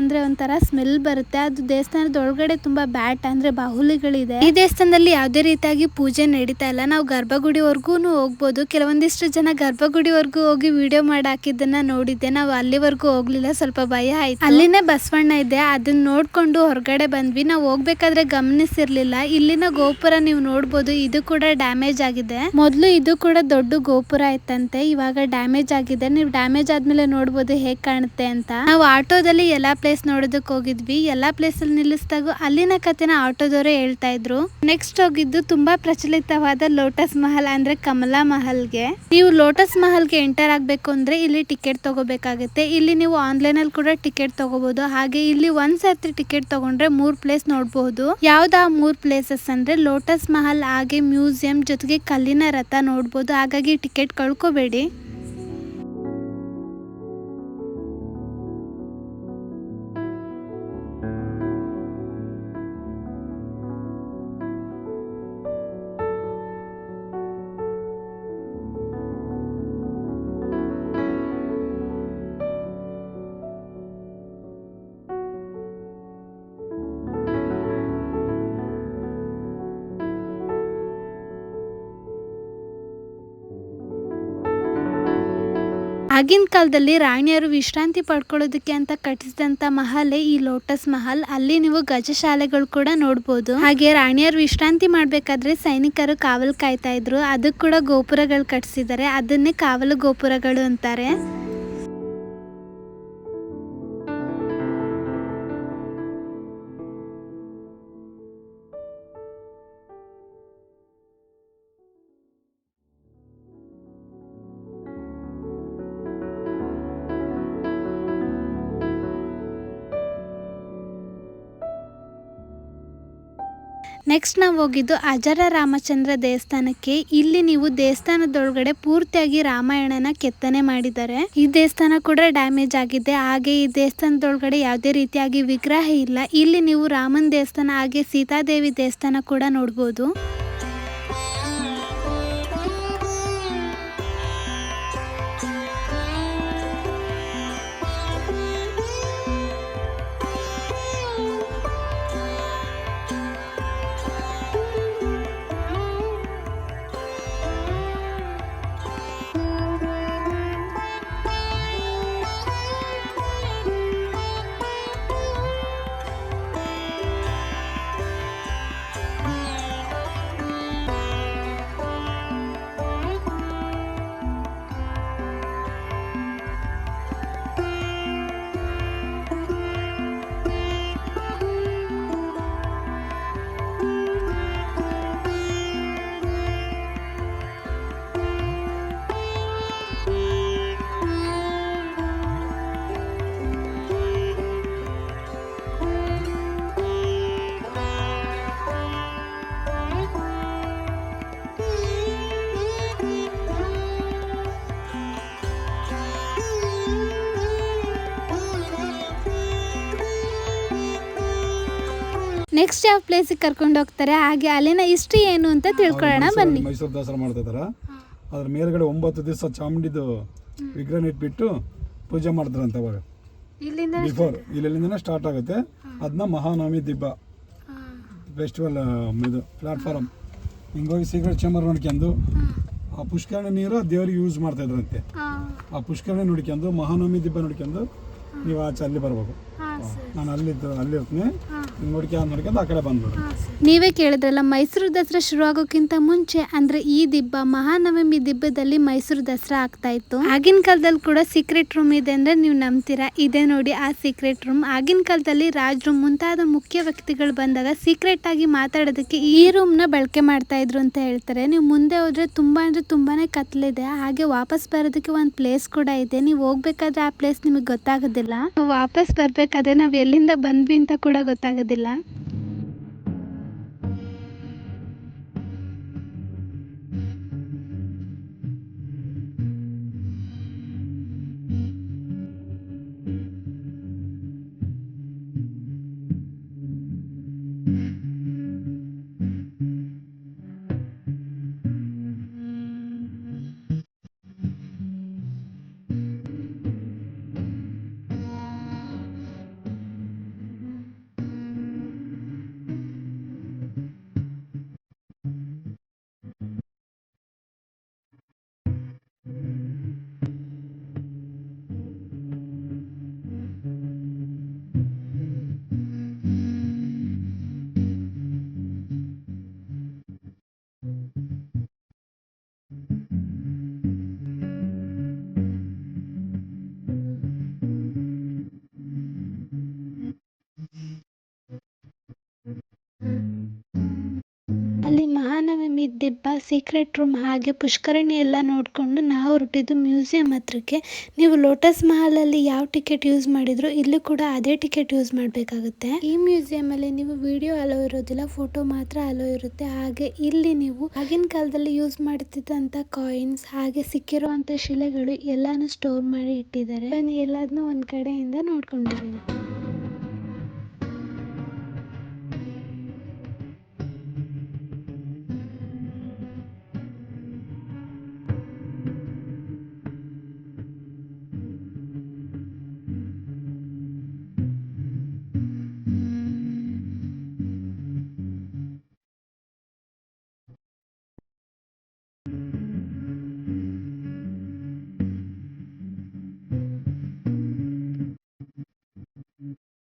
ಅಂದ್ರೆ ಒಂಥರ ಸ್ಮೆಲ್ ಬರುತ್ತೆ. ಅದು ದೇವಸ್ಥಾನದ ಒಳಗಡೆ ತುಂಬಾ ಬ್ಯಾಟ್ ಅಂದ್ರೆ ಬಾಹುಲಿಗಳಿದೆ. ಈ ದೇವಸ್ಥಾನದಲ್ಲಿ ಇಲ್ಲಿ ಯಾವುದೇ ರೀತಿಯಾಗಿ ಪೂಜೆ ನಡೀತಾ ಇಲ್ಲ. ನಾವು ಗರ್ಭಗುಡಿವರೆಗೂ ಹೋಗ್ಬೋದು. ಕೆಲವೊಂದಿಷ್ಟು ಜನ ಗರ್ಭಗುಡಿವರೆಗೂ ಹೋಗಿ ವಿಡಿಯೋ ಮಾಡಿ ಹಾಕಿದ್ದನ್ನ ನೋಡಿದ್ದೆ. ನಾವು ಅಲ್ಲಿವರೆಗೂ ಹೋಗ್ಲಿಲ್ಲ, ಸ್ವಲ್ಪ ಭಯ ಆಯ್ತು. ಅಲ್ಲಿನೇ ಬಸವಣ್ಣ ಇದೆ, ಅದನ್ನ ನೋಡ್ಕೊಂಡು ಹೊರಗಡೆ ಬಂದ್ವಿ. ನಾವು ಹೋಗ್ಬೇಕಾದ್ರೆ ಗಮನಿಸಿರ್ಲಿಲ್ಲ. ಇಲ್ಲಿನ ಗೋಪುರ ನೀವು ನೋಡ್ಬೋದು, ಇದು ಕೂಡ ಡ್ಯಾಮೇಜ್ ಆಗಿದೆ. ಮೊದ್ಲು ಇದು ಕೂಡ ದೊಡ್ಡ ಗೋಪುರ ಇತ್ತಂತೆ, ಇವಾಗ ಡ್ಯಾಮೇಜ್ ಆಗಿದೆ. ನೀವು ಡ್ಯಾಮೇಜ್ ಆದ್ಮೇಲೆ ನೋಡ್ಬೋದು ಹೇಗ್ ಕಾಣುತ್ತೆ ಅಂತ. ನಾವು ಆಟೋದಲ್ಲಿ ಎಲ್ಲಾ ಪ್ಲೇಸ್ ನೋಡೋದಕ್ಕೆ ಹೋಗಿದ್ವಿ. ಎಲ್ಲಾ ಪ್ಲೇಸ್ ಅಲ್ಲಿ ನಿಲ್ಲಿಸಿದಾಗ ಅಲ್ಲಿನ ಕಥೆನ ಆಟೋದವರೇ ಹೇಳ್ತಾ ಇದ್ರು. ನೆಕ್ಸ್ಟ್ ಹೋಗಿದ್ದು ತುಂಬಾ ಪ್ರಚಲಿತವಾದ ಲೋಟಸ್ ಮಹಲ್ ಅಂದ್ರೆ ಕಮಲಾ ಮಹಲ್ಗೆ. ನೀವು ಲೋಟಸ್ ಮಹಲ್ಗೆ ಎಂಟರ್ ಆಗ್ಬೇಕು ಅಂದ್ರೆ ಇಲ್ಲಿ ಟಿಕೆಟ್ ತಗೋಬೇಕಾಗುತ್ತೆ. ಇಲ್ಲಿ ನೀವು ಆನ್ಲೈನ್ ಅಲ್ಲಿ ಕೂಡ ಟಿಕೆಟ್ ತಗೋಬಹುದು. ಹಾಗೆ ಇಲ್ಲಿ ಒಂದ್ ಸರ್ತಿ ಟಿಕೆಟ್ ತಗೊಂಡ್ರೆ 3 ಪ್ಲೇಸ್ ನೋಡಬಹುದು. ಯಾವ್ದಾ 3 ಪ್ಲೇಸಸ್ ಅಂದ್ರೆ ಲೋಟಸ್ ಮಹಲ್, ಹಾಗೆ ಮ್ಯೂಸಿಯಂ, ಜೊತೆಗೆ ಕಲ್ಲಿನ ರಥ ನೋಡ್ಬೋದು. ಹಾಗಾಗಿ ಟಿಕೆಟ್ ಕಳ್ಕೋಬೇಡಿ. ಆಗಿನ ಕಾಲದಲ್ಲಿ ರಾಣಿಯರು ವಿಶ್ರಾಂತಿ ಪಡ್ಕೊಳ್ಳೋದಕ್ಕೆ ಅಂತ ಕಟ್ಟಿಸಿದಂತ ಮಹಲೇ ಈ ಲೋಟಸ್ ಮಹಲ್. ಅಲ್ಲಿ ನೀವು ಗಜಶಾಲೆಗಳು ಕೂಡ ನೋಡ್ಬೋದು. ಹಾಗೆ ರಾಣಿಯರು ವಿಶ್ರಾಂತಿ ಮಾಡ್ಬೇಕಾದ್ರೆ ಸೈನಿಕರು ಕಾವಲು ಕಾಯ್ತಾ ಇದ್ರು. ಅದಕ್ಕೆ ಕೂಡ ಗೋಪುರಗಳು ಕಟ್ಟಿಸಿದ್ದಾರೆ, ಅದನ್ನೇ ಕಾವಲು ಗೋಪುರಗಳು ಅಂತಾರೆ. ನೆಕ್ಸ್ಟ್ ನಾವು ಹೋಗಿದ್ದು ಅಜರ ರಾಮಚಂದ್ರ ದೇವಸ್ಥಾನಕ್ಕೆ. ಇಲ್ಲಿ ನೀವು ದೇವಸ್ಥಾನದೊಳಗಡೆ ಪೂರ್ತಿಯಾಗಿ ರಾಮಾಯಣನ ಕೆತ್ತನೆ ಮಾಡಿದ್ದಾರೆ. ಈ ದೇವಸ್ಥಾನ ಕೂಡ ಡ್ಯಾಮೇಜ್ ಆಗಿದೆ. ಹಾಗೆ ಈ ದೇವಸ್ಥಾನದೊಳಗಡೆ ಯಾವುದೇ ರೀತಿಯಾಗಿ ವಿಗ್ರಹ ಇಲ್ಲ. ಇಲ್ಲಿ ನೀವು ರಾಮನ್ ದೇವಸ್ಥಾನ ಹಾಗೆ ಸೀತಾದೇವಿ ದೇವಸ್ಥಾನ ಕೂಡ ನೋಡ್ಬೋದು. ನೆಕ್ಸ್ಟ್ ಯಾವ ಪ್ಲೇಸಿಗೆ ಕರ್ಕೊಂಡು ಹೋಗ್ತಾರೆ, ಹಾಗೆ ಅಲ್ಲಿನ ಹಿಸ್ಟ್ರಿ ಏನು ಅಂತ ತಿಳ್ಕೊಳ್ಳೋಣ ಬನ್ನಿ. ಮೈಸೂರು ದಸರಾ ಮಾಡ್ತಾ ಇದಾರ. ಅದ್ರ ಮೇಲ್ಗಡೆ 9 ದಿವಸ ಚಾಮುಂಡಿದು ವಿಗ್ರಹ ಇಟ್ಬಿಟ್ಟು ಪೂಜೆ ಮಾಡ್ತಾರಂತ. ಅವಾಗ ಬಿಫೋರ್ ಇಲ್ಲಿಂದನೇ ಸ್ಟಾರ್ಟ್ ಆಗುತ್ತೆ. ಅದನ್ನ ಮಹಾನವಮಿ ದಿಬ್ಬ ಫೆಸ್ಟಿವಲ್ ಇದು ಪ್ಲಾಟ್ಫಾರ್ಮ್ ಹಿಂಗೋಗಿ ಸೀಕ್ರೆಟ್ ಚೇಂಬರ್ ನೋಡ್ಕೊಂಡು ಆ ಪುಷ್ಕರಣಿ ನೀರು ದೇವರಿಗೆ ಯೂಸ್ ಮಾಡ್ತಾ ಇದ್ರಂತೆ. ಆ ಪುಷ್ಕರಣಿ ನೋಡ್ಕೊಂಡು ಮಹಾನವಮಿ ದಿಬ್ಬ ನೋಡ್ಕೊಂಡು ನೀವು ಆಚೆ ಅಲ್ಲಿ ಬರ್ಬೇಕು. ನಾನು ಅಲ್ಲಿರ್ತೀನಿ, ನೋಡ್ಕೊಂಡು ಆ ಕಡೆ ಬಂದ್ಬಿಡು. ನೀವೇ ಕೇಳಿದ್ರಲ್ಲ, ಮೈಸೂರು ದಸರಾ ಶುರು ಆಗೋಕ್ಕಿಂತ ಮುಂಚೆ ಅಂದ್ರೆ ಈ ದಿಬ್ಬ ಮಹಾನವಮಿ ದಿಬ್ಬದಲ್ಲಿ ಮೈಸೂರು ದಸರಾ ಆಗ್ತಾ ಇತ್ತು. ಆಗಿನ ಕಾಲದಲ್ಲಿ ಕೂಡ ಸೀಕ್ರೆಟ್ ರೂಮ್ ಇದೆ ಅಂದ್ರೆ ನೀವು ನಂಬ್ತೀರಾ? ಇದೆ ನೋಡಿ ಆ ಸೀಕ್ರೆಟ್ ರೂಮ್. ಆಗಿನ ಕಾಲದಲ್ಲಿ ರಾಜರು ಮುಂತಾದ ಮುಖ್ಯ ವ್ಯಕ್ತಿಗಳು ಬಂದಾಗ ಸೀಕ್ರೆಟ್ ಆಗಿ ಮಾತಾಡೋದಕ್ಕೆ ಈ ರೂಮ್ ನ ಬಳಕೆ ಮಾಡ್ತಾ ಇದ್ರು ಅಂತ ಹೇಳ್ತಾರೆ. ನೀವು ಮುಂದೆ ಹೋದ್ರೆ ತುಂಬಾ ಅಂದ್ರೆ ತುಂಬಾನೇ ಕತ್ಲಿದೆ. ಹಾಗೆ ವಾಪಸ್ ಬರೋದಕ್ಕೆ ಒಂದು ಪ್ಲೇಸ್ ಕೂಡ ಇದೆ. ನೀವು ಹೋಗ್ಬೇಕಾದ್ರೆ ಆ ಪ್ಲೇಸ್ ನಿಮಗೆ ಗೊತ್ತಾಗೋದಿಲ್ಲ. ವಾಪಸ್ ಬರ್ಬೇಕಾದ್ರೆ ನಾವ್ ಎಲ್ಲಿಂದ ಬಂದ್ವಿ ಅಂತ ಕೂಡ ಗೊತ್ತಾಗೋದಿಲ್ಲ. ದಿಬ್ಬ, ಸೀಕ್ರೆಟ್ ರೂಮ್ ಹಾಗೆ ಪುಷ್ಕರಣಿ ಎಲ್ಲ ನೋಡಿಕೊಂಡು ನಾವು ಹೊರಟಿದ್ದು ಮ್ಯೂಸಿಯಂ ಹತ್ರಕ್ಕೆ. ನೀವು ಲೋಟಸ್ ಮಹಲ್ ಅಲ್ಲಿ ಯಾವ ಟಿಕೆಟ್ ಯೂಸ್ ಮಾಡಿದ್ರು ಇಲ್ಲೂ ಕೂಡ ಅದೇ ಟಿಕೆಟ್ ಯೂಸ್ ಮಾಡಬೇಕಾಗುತ್ತೆ. ಈ ಮ್ಯೂಸಿಯಂ ಅಲ್ಲಿ ನೀವು ವಿಡಿಯೋ ಅಲೋ ಇರೋದಿಲ್ಲ, ಫೋಟೋ ಮಾತ್ರ ಅಲೋ ಇರುತ್ತೆ. ಹಾಗೆ ಇಲ್ಲಿ ನೀವು ಆಗಿನ ಕಾಲದಲ್ಲಿ ಯೂಸ್ ಮಾಡ್ತಿದ್ದಂತ ಕಾಯಿನ್ಸ್ ಹಾಗೆ ಸಿಕ್ಕಿರುವಂತ ಶಿಲೆಗಳು ಎಲ್ಲಾನು ಸ್ಟೋರ್ ಮಾಡಿ ಇಟ್ಟಿದ್ದಾರೆ. ಬನ್ನಿ ಎಲ್ಲದನ್ನೂ ಒಂದ್ ಕಡೆಯಿಂದ ನೋಡ್ಕೊಂಡಿದ್ದೀನಿ.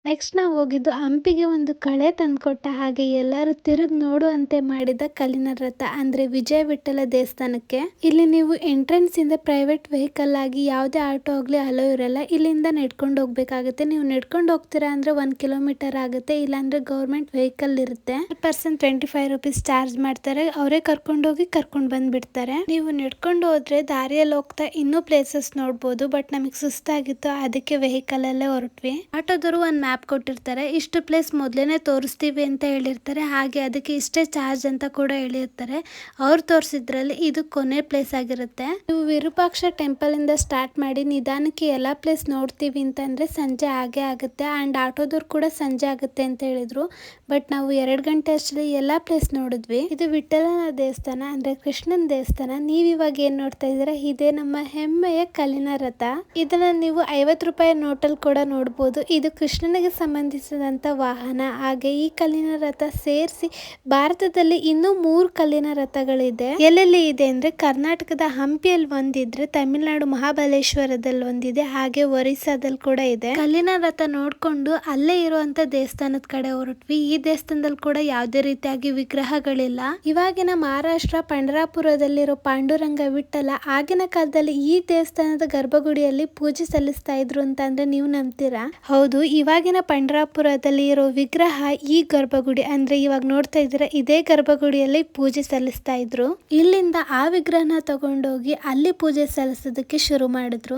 ನೆಕ್ಸ್ಟ್ ನಾವು ಹೋಗಿದ್ದು ಹಂಪಿಗೆ ಒಂದು ಕಳೆ ತಂದ್ಕೊಟ್ಟ ಹಾಗೆ ಎಲ್ಲರೂ ತಿರುಗಿ ನೋಡುವಂತೆ ಮಾಡಿದ ಕಲ್ಲಿನ ರಥ ಅಂದ್ರೆ ವಿಜಯ ವಿಠಲ ದೇವಸ್ಥಾನಕ್ಕೆ. ಇಲ್ಲಿ ನೀವು ಎಂಟ್ರೆನ್ಸ್ ಇಂದ ಪ್ರೈವೇಟ್ ವೆಹಿಕಲ್ ಆಗಿ ಯಾವುದೇ ಆಟೋ ಆಗ್ಲಿ ಅಲೋ ಇರಲ್ಲ. ಇಲ್ಲಿಂದ ನಡ್ಕೊಂಡು ಹೋಗ್ಬೇಕಾಗುತ್ತೆ. ನೀವು ನಡ್ಕೊಂಡು ಹೋಗ್ತೀರಾ ಅಂದ್ರೆ 1 ಕಿಲೋಮೀಟರ್ ಆಗುತ್ತೆ. ಇಲ್ಲಾಂದ್ರೆ ಗೌರ್ಮೆಂಟ್ ವೆಹಿಕಲ್ ಇರುತ್ತೆ. ಪರ್ಸನ್ 25 ರೂಪೀಸ್ ಚಾರ್ಜ್ ಮಾಡ್ತಾರೆ. ಅವರೇ ಕರ್ಕೊಂಡೋಗಿ ಕರ್ಕೊಂಡು ಬಂದ್ಬಿಡ್ತಾರೆ. ನೀವು ನಡ್ಕೊಂಡು ಹೋದ್ರೆ ದಾರಿಯಲ್ಲಿ ಹೋಗ್ತಾ ಇನ್ನೂ ಪ್ಲೇಸಸ್ ನೋಡ್ಬೋದು. ಬಟ್ ನಮಗೆ ಸುಸ್ತಾಗಿತ್ತು, ಅದಕ್ಕೆ ವೆಹಿಕಲ್ ಅಲ್ಲೇ ಹೊರಟ್ವಿ. ಆಟೋದವರು ಒಂದು ಮ್ಯಾಪ್ ಕೊಟ್ಟಿರ್ತಾರೆ. ಇಷ್ಟು ಪ್ಲೇಸ್ ಮೊದಲೇನೆ ತೋರಿಸ್ತೀವಿ ಅಂತ ಹೇಳಿರ್ತಾರೆ. ಹಾಗೆ ಅದಕ್ಕೆ ಇಷ್ಟೇ ಚಾರ್ಜ್ ಅಂತ ಕೂಡ ಹೇಳಿರ್ತಾರೆ. ಅವ್ರು ತೋರಿಸಿದ್ರಲ್ಲಿ ಇದು ಕೊನೆ ಪ್ಲೇಸ್ ಆಗಿರುತ್ತೆ. ನೀವು ವಿರೂಪಾಕ್ಷ ಟೆಂಪಲ್ ಇಂದ ಸ್ಟಾರ್ಟ್ ಮಾಡಿ ನಿಧಾನಕ್ಕೆ ಎಲ್ಲಾ ಪ್ಲೇಸ್ ನೋಡ್ತೀವಿ ಅಂತಂದ್ರೆ ಸಂಜೆ ಆಗೇ ಆಗುತ್ತೆ. ಅಂಡ್ ಆಟೋದವ್ರು ಕೂಡ ಸಂಜೆ ಆಗುತ್ತೆ ಅಂತ ಹೇಳಿದ್ರು. ಬಟ್ ನಾವು 2 ಗಂಟೆ ಅಷ್ಟರಲ್ಲಿ ಎಲ್ಲಾ ಪ್ಲೇಸ್ ನೋಡಿದ್ವಿ. ಇದು ವಿಠಲನ ದೇವಸ್ಥಾನ ಅಂದ್ರೆ ಕೃಷ್ಣನ ದೇವಸ್ಥಾನ. ನೀವ್ ಇವಾಗ ಏನ್ ನೋಡ್ತಾ ಇದ್ದೀರಾ, ಇದೇ ನಮ್ಮ ಹೆಮ್ಮೆಯ ಕಲ್ಲಿನ ರಥ. ಇದನ್ನ ನೀವು 50 ರೂಪಾಯಿ ನೋಟಲ್ಲಿ ಕೂಡ ನೋಡ್ಬೋದು. ಇದು ಕೃಷ್ಣನಿಗೆ ಸಂಬಂಧಿಸಿದಂತ ವಾಹನ. ಹಾಗೆ ಈ ಕಲ್ಲಿನ ರಥ ಸೇರಿಸಿ ಭಾರತದಲ್ಲಿ ಇನ್ನೂ 3 ಕಲ್ಲಿನ ರಥಗಳಿದೆ. ಎಲ್ಲೆಲ್ಲಿ ಇದೆ ಅಂದ್ರೆ ಕರ್ನಾಟಕದ ಹಂಪಿಯಲ್ಲಿ ಒಂದಿದ್ರೆ, ತಮಿಳುನಾಡು ಮಹಾಬಲೇಶ್ವರದಲ್ಲಿ ಒಂದಿದೆ, ಹಾಗೆ ಒರಿಸ್ಸಾದಲ್ಲಿ ಕೂಡ ಇದೆ. ಕಲ್ಲಿನ ರಥ ನೋಡ್ಕೊಂಡು ಅಲ್ಲೇ ಇರುವಂತ ದೇವಸ್ಥಾನದ ಕಡೆ ಹೊರಟ್ವಿ. ಈ ದೇವಸ್ಥಾನದಲ್ಲಿ ಕೂಡ ಯಾವುದೇ ರೀತಿಯಾಗಿ ವಿಗ್ರಹಗಳಿಲ್ಲ. ಇವಾಗಿನ ಮಹಾರಾಷ್ಟ್ರ ಪಂಡರಾಪುರದಲ್ಲಿರೋ ಪಾಂಡುರಂಗ ವಿಠಲ ಆಗಿನ ಕಾಲದಲ್ಲಿ ಈ ದೇವಸ್ಥಾನದ ಗರ್ಭಗುಡಿಯಲ್ಲಿ ಪೂಜೆ ಸಲ್ಲಿಸ್ತಾ ಇದ್ರು ಅಂತ ಅಂದ್ರೆ ನೀವು ನಂಬ್ತೀರಾ? ಹೌದು, ಇವಾಗಿನ ಪಂಡರಾಪುರದಲ್ಲಿ ಇರೋ ವಿಗ್ರಹ ಈ ಗರ್ಭಗುಡಿ ಅಂದ್ರೆ ಇವಾಗ ನೋಡ್ತಾ ಇದ್ದೀರಾ ಇದೇ ಗರ್ಭಗುಡಿಯಲ್ಲಿ ಪೂಜೆ ಸಲ್ಲಿಸ್ತಾ ಇದ್ರು. ಇಲ್ಲಿಂದ ಆ ವಿಗ್ರಹನ ತಗೊಂಡೋಗಿ ಅಲ್ಲಿ ಪೂಜೆ ಸಲ್ಲಿಸೋದಕ್ಕೆ ಶುರು ಮಾಡಿದ್ರು.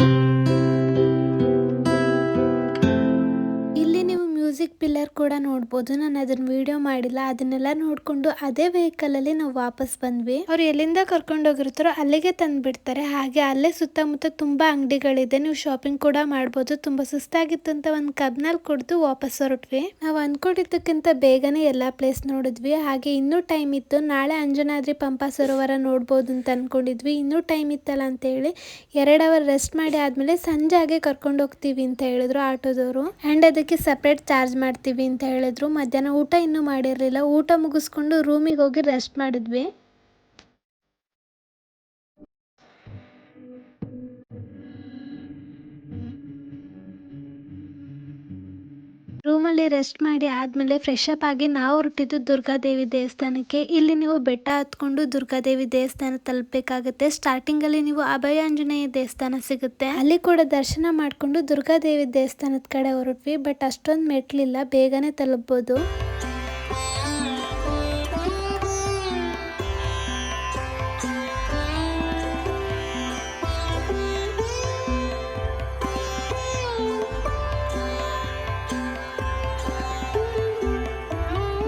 ಮ್ಯೂಸಿಕ್ ಪಿಲ್ಲರ್ ಕೂಡ ನೋಡ್ಬೋದು. ನಾನು ಅದನ್ನ ವಿಡಿಯೋ ಮಾಡಿಲ್ಲ. ಅದನ್ನೆಲ್ಲ ನೋಡ್ಕೊಂಡು ಅದೇ ವೆಹಿಕಲ್ ಅಲ್ಲಿ ನಾವು ವಾಪಸ್ ಬಂದ್ವಿ. ಅವ್ರು ಎಲ್ಲಿಂದ ಕರ್ಕೊಂಡು ಹೋಗಿರ್ತಾರೋ ಅಲ್ಲಿಗೆ ತಂದು ಬಿಡ್ತಾರೆ. ಹಾಗೆ ಅಲ್ಲೇ ಸುತ್ತಮುತ್ತ ತುಂಬಾ ಅಂಗಡಿಗಳಿದೆ, ನೀವು ಶಾಪಿಂಗ್ ಕೂಡ ಮಾಡ್ಬೋದು. ತುಂಬಾ ಸುಸ್ತಾಗಿತ್ತು ಅಂತ ಒಂದು ಕಬ್ನಲ್ಲಿ ಕುಡಿದು ವಾಪಸ್ ಹೊರಟ್ವಿ. ನಾವು ಅನ್ಕೊಂಡಿದ್ದಕ್ಕಿಂತ ಬೇಗನೆ ಎಲ್ಲಾ ಪ್ಲೇಸ್ ನೋಡಿದ್ವಿ. ಹಾಗೆ ಇನ್ನೂ ಟೈಮ್ ಇತ್ತು. ನಾಳೆ ಅಂಜನಾದ್ರಿ ಪಂಪಾ ಸರೋವರ ನೋಡ್ಬೋದು ಅಂತ ಅನ್ಕೊಂಡಿದ್ವಿ. ಇನ್ನೂ ಟೈಮ್ ಇತ್ತಲ್ಲ ಅಂತ ಹೇಳಿ 2 ಅವರ್ ರೆಸ್ಟ್ ಮಾಡಿ ಆದ್ಮೇಲೆ ಸಂಜೆ ಹಾಗೆ ಕರ್ಕೊಂಡು ಹೋಗ್ತೀವಿ ಅಂತ ಹೇಳಿದ್ರು ಆಟೋದವರು. ಅಂಡ್ ಅದಕ್ಕೆ ಸಪರೇಟ್ ಚಾರ್ಜ್ ಮಾಡ್ತೀವಿ ಅಂತ ಹೇಳಿದ್ರು. ಮಧ್ಯಾಹ್ನ ಊಟ ಇನ್ನೂ ಮಾಡಿರ್ಲಿಲ್ಲ. ಊಟ ಮುಗಿಸ್ಕೊಂಡು ರೂಮಿಗೆ ಹೋಗಿ ರೆಸ್ಟ್ ಮಾಡಿದ್ವಿ. ರೂಮಲ್ಲಿ ರೆಸ್ಟ್ ಮಾಡಿ ಆದ್ಮೇಲೆ ಫ್ರೆಶ್ ಅಪ್ ಆಗಿ ನಾವು ಹೊರಟಿದ್ದು ದುರ್ಗಾದೇವಿ ದೇವಸ್ಥಾನಕ್ಕೆ. ಇಲ್ಲಿ ನೀವು ಬೆಟ್ಟ ಹತ್ಕೊಂಡು ದುರ್ಗಾದೇವಿ ದೇವಸ್ಥಾನ ತಲುಪಬೇಕಾಗುತ್ತೆ. ಸ್ಟಾರ್ಟಿಂಗ್ ಅಲ್ಲಿ ನೀವು ಅಭಯ ಆಂಜನೇಯ ದೇವಸ್ಥಾನ ಸಿಗುತ್ತೆ, ಅಲ್ಲಿ ಕೂಡ ದರ್ಶನ ಮಾಡ್ಕೊಂಡು ದುರ್ಗಾದೇವಿ ದೇವಸ್ಥಾನದ ಕಡೆ ಹೊರಟ್ವಿ. ಬಟ್ ಅಷ್ಟೊಂದು ಮೆಟ್ಲಿಲ್ಲ, ಬೇಗನೆ ತಲುಪಬಹುದು.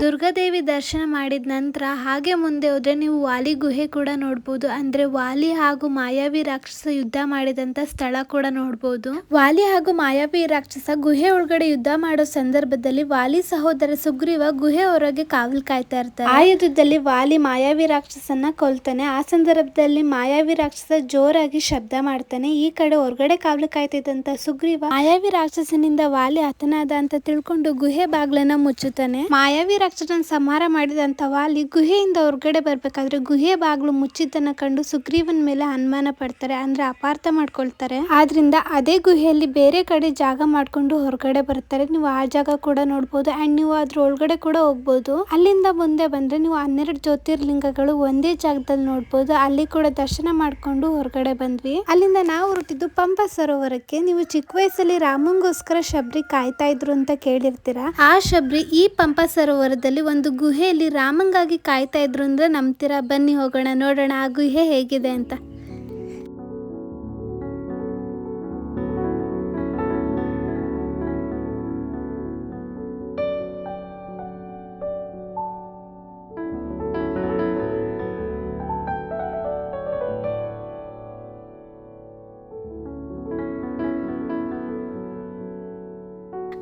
ದುರ್ಗಾದೇವಿ ದರ್ಶನ ಮಾಡಿದ ನಂತರ ಹಾಗೆ ಮುಂದೆ ಹೋದ್ರೆ ನೀವು ವಾಲಿ ಗುಹೆ ಕೂಡ ನೋಡ್ಬೋದು. ಅಂದ್ರೆ ವಾಲಿ ಹಾಗೂ ಮಾಯಾವಿ ರಾಕ್ಷಸ ಯುದ್ಧ ಮಾಡಿದಂತ ಸ್ಥಳ ಕೂಡ ನೋಡ್ಬೋದು. ವಾಲಿ ಹಾಗೂ ಮಾಯಾವಿ ರಾಕ್ಷಸ ಗುಹೆ ಒಳಗಡೆ ಯುದ್ಧ ಮಾಡೋ ಸಂದರ್ಭದಲ್ಲಿ ವಾಲಿ ಸಹೋದರ ಸುಗ್ರೀವ ಗುಹೆ ಹೊರಗೆ ಕಾವಲು ಕಾಯ್ತಾ ಇರ್ತಾರೆ. ಆ ಯುದ್ಧದಲ್ಲಿ ವಾಲಿ ಮಾಯಾವಿ ರಾಕ್ಷಸನ್ನ ಕೊಲ್ತಾನೆ. ಆ ಸಂದರ್ಭದಲ್ಲಿ ಮಾಯಾವಿ ರಾಕ್ಷಸ ಜೋರಾಗಿ ಶಬ್ದ ಮಾಡ್ತಾನೆ. ಈ ಕಡೆ ಹೊರಗಡೆ ಕಾವಲು ಕಾಯ್ತಿದ್ದಂತ ಸುಗ್ರೀವ ಮಾಯಾವಿ ರಾಕ್ಷಸನಿಂದ ವಾಲಿ ಹತನಾದ ಅಂತ ತಿಳ್ಕೊಂಡು ಗುಹೆ ಬಾಗ್ಲನ್ನ ಮುಚ್ಚುತ್ತಾನೆ. ಮಾಯಾವಿ ರಾಕ್ಷಸನ ಸಂಹಾರ ಮಾಡಿದಂತ ವಾಲಿ ಗುಹೆಯಿಂದ ಹೊರಗಡೆ ಬರ್ಬೇಕಾದ್ರೆ ಗುಹೆ ಬಾಗ್ಲು ಮುಚ್ಚಿದ್ದನ್ನ ಕಂಡು ಸುಗ್ರೀವನ್ ಮೇಲೆ ಅನುಮಾನ ಪಡ್ತಾರೆ, ಅಂದ್ರೆ ಅಪಾರ್ಥ ಮಾಡ್ಕೊಳ್ತಾರೆ. ಆದ್ರಿಂದ ಅದೇ ಗುಹೆಯಲ್ಲಿ ಬೇರೆ ಕಡೆ ಜಾಗ ಮಾಡ್ಕೊಂಡು ಹೊರಗಡೆ ಬರ್ತಾರೆ. ನೀವು ಆ ಜಾಗ ಕೂಡ ನೋಡ್ಬೋದು. ಅಂಡ್ ನೀವು ಅದ್ರ ಒಳಗಡೆ ಕೂಡ ಹೋಗ್ಬೋದು. ಅಲ್ಲಿಂದ ಮುಂದೆ ಬಂದ್ರೆ ನೀವು 12 ಜ್ಯೋತಿರ್ಲಿಂಗಗಳು ಒಂದೇ ಜಾಗದಲ್ಲಿ ನೋಡ್ಬೋದು. ಅಲ್ಲಿ ಕೂಡ ದರ್ಶನ ಮಾಡ್ಕೊಂಡು ಹೊರಗಡೆ ಬಂದ್ವಿ. ಅಲ್ಲಿಂದ ನಾವು ಹೊರಟಿದ್ದು ಪಂಪಾ ಸರೋವರಕ್ಕೆ. ನೀವು ಚಿಕ್ಕ ವಯಸ್ಸಲ್ಲಿ ರಾಮಂಗೋಸ್ಕರ ಶಬರಿ ಕಾಯ್ತಾ ಇದ್ರು ಅಂತ ಕೇಳಿರ್ತೀರಾ. ಆ ಶಬರಿ ಈ ಪಂಪಾ ಸರೋವರದಲ್ಲಿ ಒಂದು ಗುಹೆಯಲ್ಲಿ ರಾಮಂಗಾಗಿ ಕಾಯ್ತಾ ಇದ್ರು ಅಂದ್ರೆ ನಂಬ್ತೀರಾ? ಬನ್ನಿ ಹೋಗೋಣ, ನೋಡೋಣ ಆ ಗುಹೆ ಹೇಗಿದೆ ಅಂತ.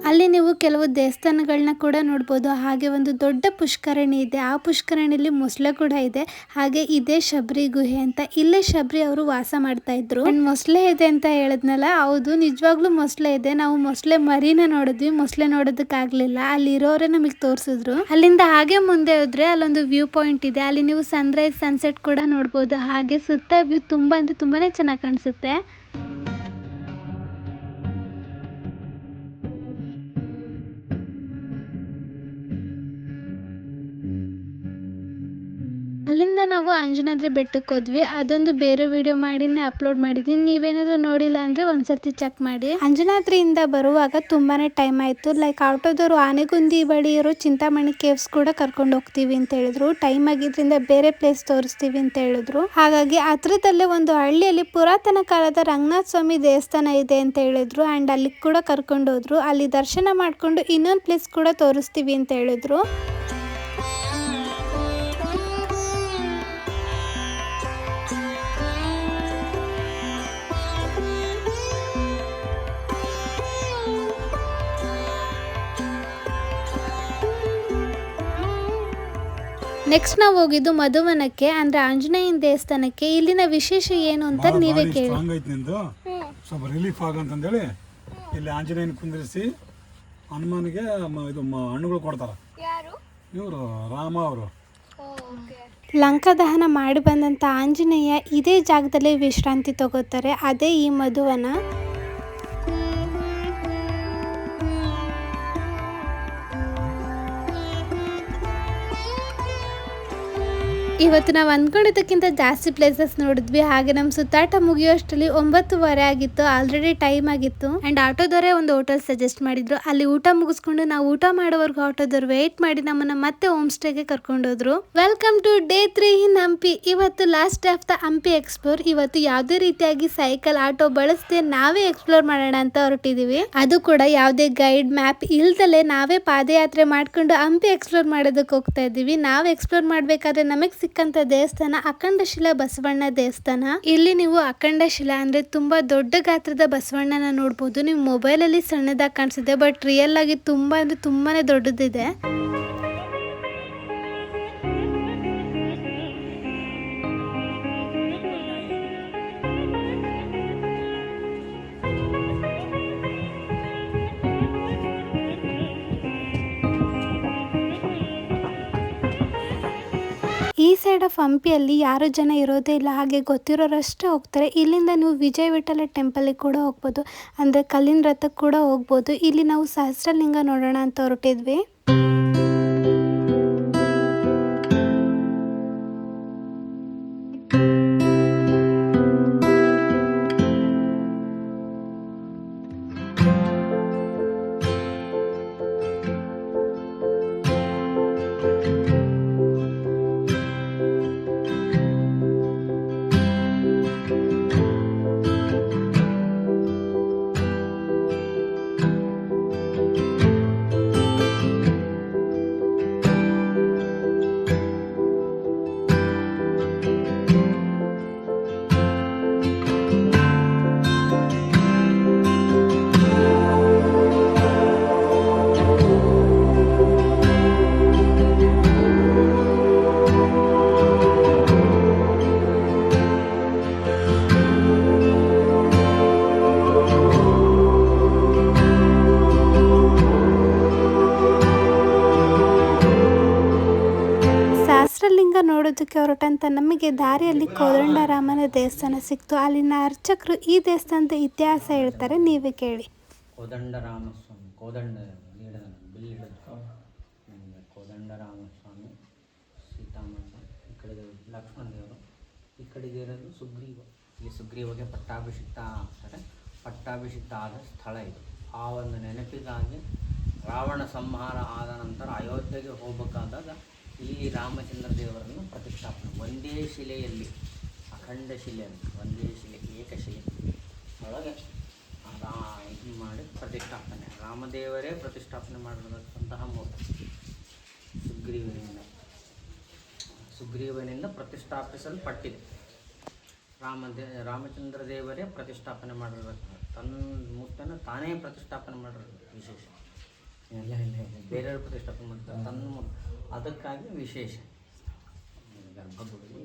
ಅಲ್ಲಿ ನೀವು ಕೆಲವು ದೇವಸ್ಥಾನಗಳನ್ನ ಕೂಡ ನೋಡ್ಬೋದು. ಹಾಗೆ ಒಂದು ದೊಡ್ಡ ಪುಷ್ಕರಣಿ ಇದೆ, ಆ ಪುಷ್ಕರಣಿಲಿ ಮೊಸಳೆ ಕೂಡ ಇದೆ. ಹಾಗೆ ಇದೇ ಶಬರಿ ಗುಹೆ ಅಂತ, ಇಲ್ಲೇ ಶಬರಿ ಅವರು ವಾಸ ಮಾಡ್ತಾ ಇದ್ರು. ಮೊಸಳೆ ಇದೆ ಅಂತ ಹೇಳಿದ್ನಲ್ಲ, ಹೌದು ನಿಜವಾಗ್ಲೂ ಮೊಸಳೆ ಇದೆ. ನಾವು ಮೊಸಳೆ ಮರಿನ ನೋಡಿದ್ವಿ, ಮೊಸಳೆ ನೋಡೋದಕ್ಕಾಗ್ಲಿಲ್ಲ, ಅಲ್ಲಿ ಇರೋರೆ ನಮಗೆ ತೋರಿಸಿದ್ರು. ಅಲ್ಲಿಂದ ಹಾಗೆ ಮುಂದೆ ಹೋದ್ರೆ ಅಲ್ಲೊಂದು ವ್ಯೂ ಪಾಯಿಂಟ್ ಇದೆ, ಅಲ್ಲಿ ನೀವು ಸನ್ರೈಸ್ ಸನ್ಸೆಟ್ ಕೂಡ ನೋಡ್ಬೋದು. ಹಾಗೆ ಸುತ್ತ ವ್ಯೂ ತುಂಬಾ ಅಂದ್ರೆ ತುಂಬಾನೇ ಚೆನ್ನಾಗಿ ಕಾಣಿಸುತ್ತೆ. ಅಲ್ಲಿಂದ ನಾವು ಅಂಜನಾದ್ರಿ ಬೆಟ್ಟಕ್ಕೆ ಹೋದ್ವಿ. ಅದೊಂದು ಬೇರೆ ವಿಡಿಯೋ ಮಾಡಿನೇ ಅಪ್ಲೋಡ್ ಮಾಡಿದ್ದೀನಿ, ನೀವೇನಾದ್ರೂ ನೋಡಿಲ್ಲ ಅಂದ್ರೆ ಒಂದ್ಸರ್ತಿ ಚೆಕ್ ಮಾಡಿ. ಅಂಜನಾದ್ರಿಯಿಂದ ಬರುವಾಗ ತುಂಬಾನೇ ಟೈಮ್ ಆಯ್ತು. ಲೈಕ್ ಆಟೋದವರು ಆನೆಗುಂದಿ ಬಳಿ ಇರೋ ಚಿಂತಾಮಣಿ ಕೇವ್ಸ್ ಕೂಡ ಕರ್ಕೊಂಡು ಹೋಗ್ತೀವಿ ಅಂತ ಹೇಳಿದ್ರು. ಟೈಮ್ ಆಗಿದ್ರಿಂದ ಬೇರೆ ಪ್ಲೇಸ್ ತೋರಿಸ್ತೀವಿ ಅಂತ ಹೇಳಿದ್ರು. ಹಾಗಾಗಿ ಹತ್ರದಲ್ಲೇ ಒಂದು ಹಳ್ಳಿಯಲ್ಲಿ ಪುರಾತನ ಕಾಲದ ರಂಗನಾಥ ಸ್ವಾಮಿ ದೇವಸ್ಥಾನ ಇದೆ ಅಂತ ಹೇಳಿದ್ರು. ಅಂಡ್ ಅಲ್ಲಿ ಕೂಡ ಕರ್ಕೊಂಡು ಹೋದ್ರು. ಅಲ್ಲಿ ದರ್ಶನ ಮಾಡ್ಕೊಂಡು ಇನ್ನೊಂದು ಪ್ಲೇಸ್ ಕೂಡ ತೋರಿಸ್ತೀವಿ ಅಂತ ಹೇಳಿದ್ರು. ನೆಕ್ಸ್ಟ್ ನಾವು ಹೋಗಿದ್ದು ಮಧುವನಕ್ಕೆ, ಅಂದ್ರೆ ಆಂಜನೇಯನ ದೇವಸ್ಥಾನಕ್ಕೆ. ಇಲ್ಲಿನ ವಿಶೇಷ ಏನು ಅಂತ ನೀವೇ ಕೇಳಿ. ಸ್ವಲ್ಪ ರಿಲೀಫ್ ಆಗಂತಂದೇಳಿ ಇಲ್ಲಿ ಆಂಜನೇಯನ ಕುಂದಿರಿಸಿ ಹನುಮಾನಿಗೆ ಇದು ಹಣ್ಣುಗಳು ಕೊಡ್ತಾರ. ಇವರು ರಾಮ ಅವರು ಲಂಕಾ ದಹನ ಮಾಡಿ ಬಂದಂತ ಆಂಜನೇಯ ಇದೇ ಜಾಗದಲ್ಲಿ ವಿಶ್ರಾಂತಿ ತಗೋತಾರೆ. ಅದೇ ಈ ಮಧುವನ. ಇವತ್ತು ನಾವು ಅಂದ್ಕೊಂಡಿದ್ದಕ್ಕಿಂತ ಜಾಸ್ತಿ ಪ್ಲೇಸಸ್ ನೋಡಿದ್ವಿ. ಹಾಗೆ ನಮ್ಮ ಸುತ್ತಾಟ ಮುಗಿಯೋಷ್ಟರಲ್ಲಿ 9:30 ಆಗಿತ್ತು, ಆಲ್ರೆಡಿ ಟೈಮ್ ಆಗಿತ್ತು. ಅಂಡ್ ಆಟೋದವರೇ ಒಂದು ಹೋಟೆಲ್ ಸಜೆಸ್ಟ್ ಮಾಡಿದ್ರು. ಅಲ್ಲಿ ಊಟ ಮುಗಿಸ್ಕೊಂಡು ನಾವು ಊಟ ಮಾಡೋವರೆಗೂ ಆಟೋದವ್ರು ವೇಟ್ ಮಾಡಿ ನಮ್ಮನ್ನ ಮತ್ತೆ ಹೋಮ್ ಸ್ಟೇಗೆ ಕರ್ಕೊಂಡೋದ್ರು. ವೆಲ್ಕಮ್ ಟು ಡೇ 3 ಇನ್ ಹಂಪಿ. ಇವತ್ತು last day of the Hampi explore. ಇವತ್ತು ಯಾವುದೇ ರೀತಿಯಾಗಿ ಸೈಕಲ್ ಆಟೋ ಬಳಸದೆ ನಾವೇ ಎಕ್ಸ್ಪ್ಲೋರ್ ಮಾಡೋಣ ಅಂತ ಹೊರಟಿದೀವಿ. ಅದು ಕೂಡ ಯಾವುದೇ ಗೈಡ್ ಮ್ಯಾಪ್ ಇಲ್ದಲೆ ನಾವೇ ಪಾದಯಾತ್ರೆ ಮಾಡ್ಕೊಂಡು ಹಂಪಿ ಎಕ್ಸ್ಪ್ಲೋರ್ ಮಾಡೋದಕ್ಕೆ ಹೋಗ್ತಾ ಇದೀವಿ. ನಾವು ಎಕ್ಸ್ಪ್ಲೋರ್ ಮಾಡ್ಬೇಕಾದ್ರೆ ನಮಗೆ ಸಿಕ್ಕಂತ ದೇವಸ್ಥಾನ ಅಖಂಡಶಿಲಾ ಬಸವಣ್ಣ ದೇವಸ್ಥಾನ. ಇಲ್ಲಿ ನೀವು ಅಖಂಡಶಿಲಾ ಅಂದ್ರೆ ತುಂಬಾ ದೊಡ್ಡ ಗಾತ್ರದ ಬಸವಣ್ಣನ ನೋಡ್ಬೋದು. ನೀವು ಮೊಬೈಲ್ ಅಲ್ಲಿ ಸಣ್ಣದಾಗಿ ಕಾಣಿಸುತ್ತೆ, ಬಟ್ ರಿಯಲ್ ಆಗಿ ತುಂಬಾ ಅಂದ್ರೆ ತುಂಬಾನೇ ದೊಡ್ಡದಿದೆ. ಈ ಸೈಡ್ ಆಫ್ ಹಂಪಿಯಲ್ಲಿ ಯಾರು ಜನ ಇರೋದೇ ಇಲ್ಲ, ಹಾಗೆ ಗೊತ್ತಿರೋರಷ್ಟೇ ಹೋಗ್ತಾರೆ. ಇಲ್ಲಿಂದ ನೀವು ವಿಜಯ ವಿಠಲ ಟೆಂಪಲ್ಗೆ ಕೂಡ ಹೋಗ್ಬೋದು, ಅಂದರೆ ಕಲ್ಲಿನ ರಥಕ್ಕೆ ಕೂಡ ಹೋಗ್ಬೋದು. ಇಲ್ಲಿ ನಾವು ಸಹಸ್ರಲಿಂಗ ನೋಡೋಣ ಅಂತ ಹೊರಟಿದ್ವಿ. ನೋಡೋದಕ್ಕೆ ಹೊರಟಂತ ನಮಗೆ ದಾರಿಯಲ್ಲಿ ಕೋದಂಡರಾಮನ ದೇವಸ್ಥಾನ ಸಿಕ್ತು. ಅಲ್ಲಿನ ಅರ್ಚಕರು ಈ ದೇವಸ್ಥಾನದ ಇತಿಹಾಸ ಹೇಳ್ತಾರೆ, ನೀವೇ ಕೇಳಿ. ಕೋದಂಡರಾಮಸ್ವಾಮಿ, ಕೋದಂಡ ಬಿಲ್ ಹಿಡಿದು ಕೋದಂಡರಾಮಸ್ವಾಮಿ, ಸೀತಾಮಠ, ಈ ಕಡೆ ಲಕ್ಷ್ಮಣ ದೇವರು, ಈ ಕಡೆಗೆ ಇರೋದು ಸುಗ್ರೀವ. ಇಲ್ಲಿ ಸುಗ್ರೀವಗೆ ಪಟ್ಟಾಭಿಷಿಕ್ತ ಆಗ್ತಾರೆ. ಪಟ್ಟಾಭಿಷಿಕ್ತ ಆದ ಸ್ಥಳ ಇದು. ಆ ಒಂದು ನೆನಪಿಗಾಗಿ ರಾವಣ ಸಂಹಾರ ಆದ ನಂತರ ಅಯೋಧ್ಯೆಗೆ ಹೋಗಬೇಕಾದಾಗ ಇಲ್ಲಿ ರಾಮಚಂದ್ರ ದೇವರನ್ನು ಪ್ರತಿಷ್ಠಾಪನೆ ಒಂದೇ ಶಿಲೆಯಲ್ಲಿ, ಅಖಂಡ ಶಿಲೆ ಅಂತ, ಒಂದೇ ಶಿಲೆ, ಏಕಶಿಲೆ ಒಳಗೆ ಇದು ಮಾಡಿ ಪ್ರತಿಷ್ಠಾಪನೆ, ರಾಮದೇವರೇ ಪ್ರತಿಷ್ಠಾಪನೆ ಮಾಡಿರತಕ್ಕಂತಹ ಮೂರ್ತಿ ಸುಗ್ರೀವನಿಂದ ಪ್ರತಿಷ್ಠಾಪಿಸಲ್ಪಟ್ಟಿದೆ. ರಾಮಚಂದ್ರ ದೇವರೇ ಪ್ರತಿಷ್ಠಾಪನೆ ಮಾಡಿರಬೇಕು, ತನ್ನ ಮೂರ್ತಿಯನ್ನು ತಾನೇ ಪ್ರತಿಷ್ಠಾಪನೆ ಮಾಡಿರೋದು ವಿಶೇಷ. ಇಲ್ಲ ಬೇರೆಯವರು ಪ್ರತಿಷ್ಠಾಪನೆ ಮಾಡ್ತಾರೆ, ತನ್ನ ಅದಕ್ಕಾಗಿ ವಿಶೇಷ ಗರ್ಭಗುಡಿ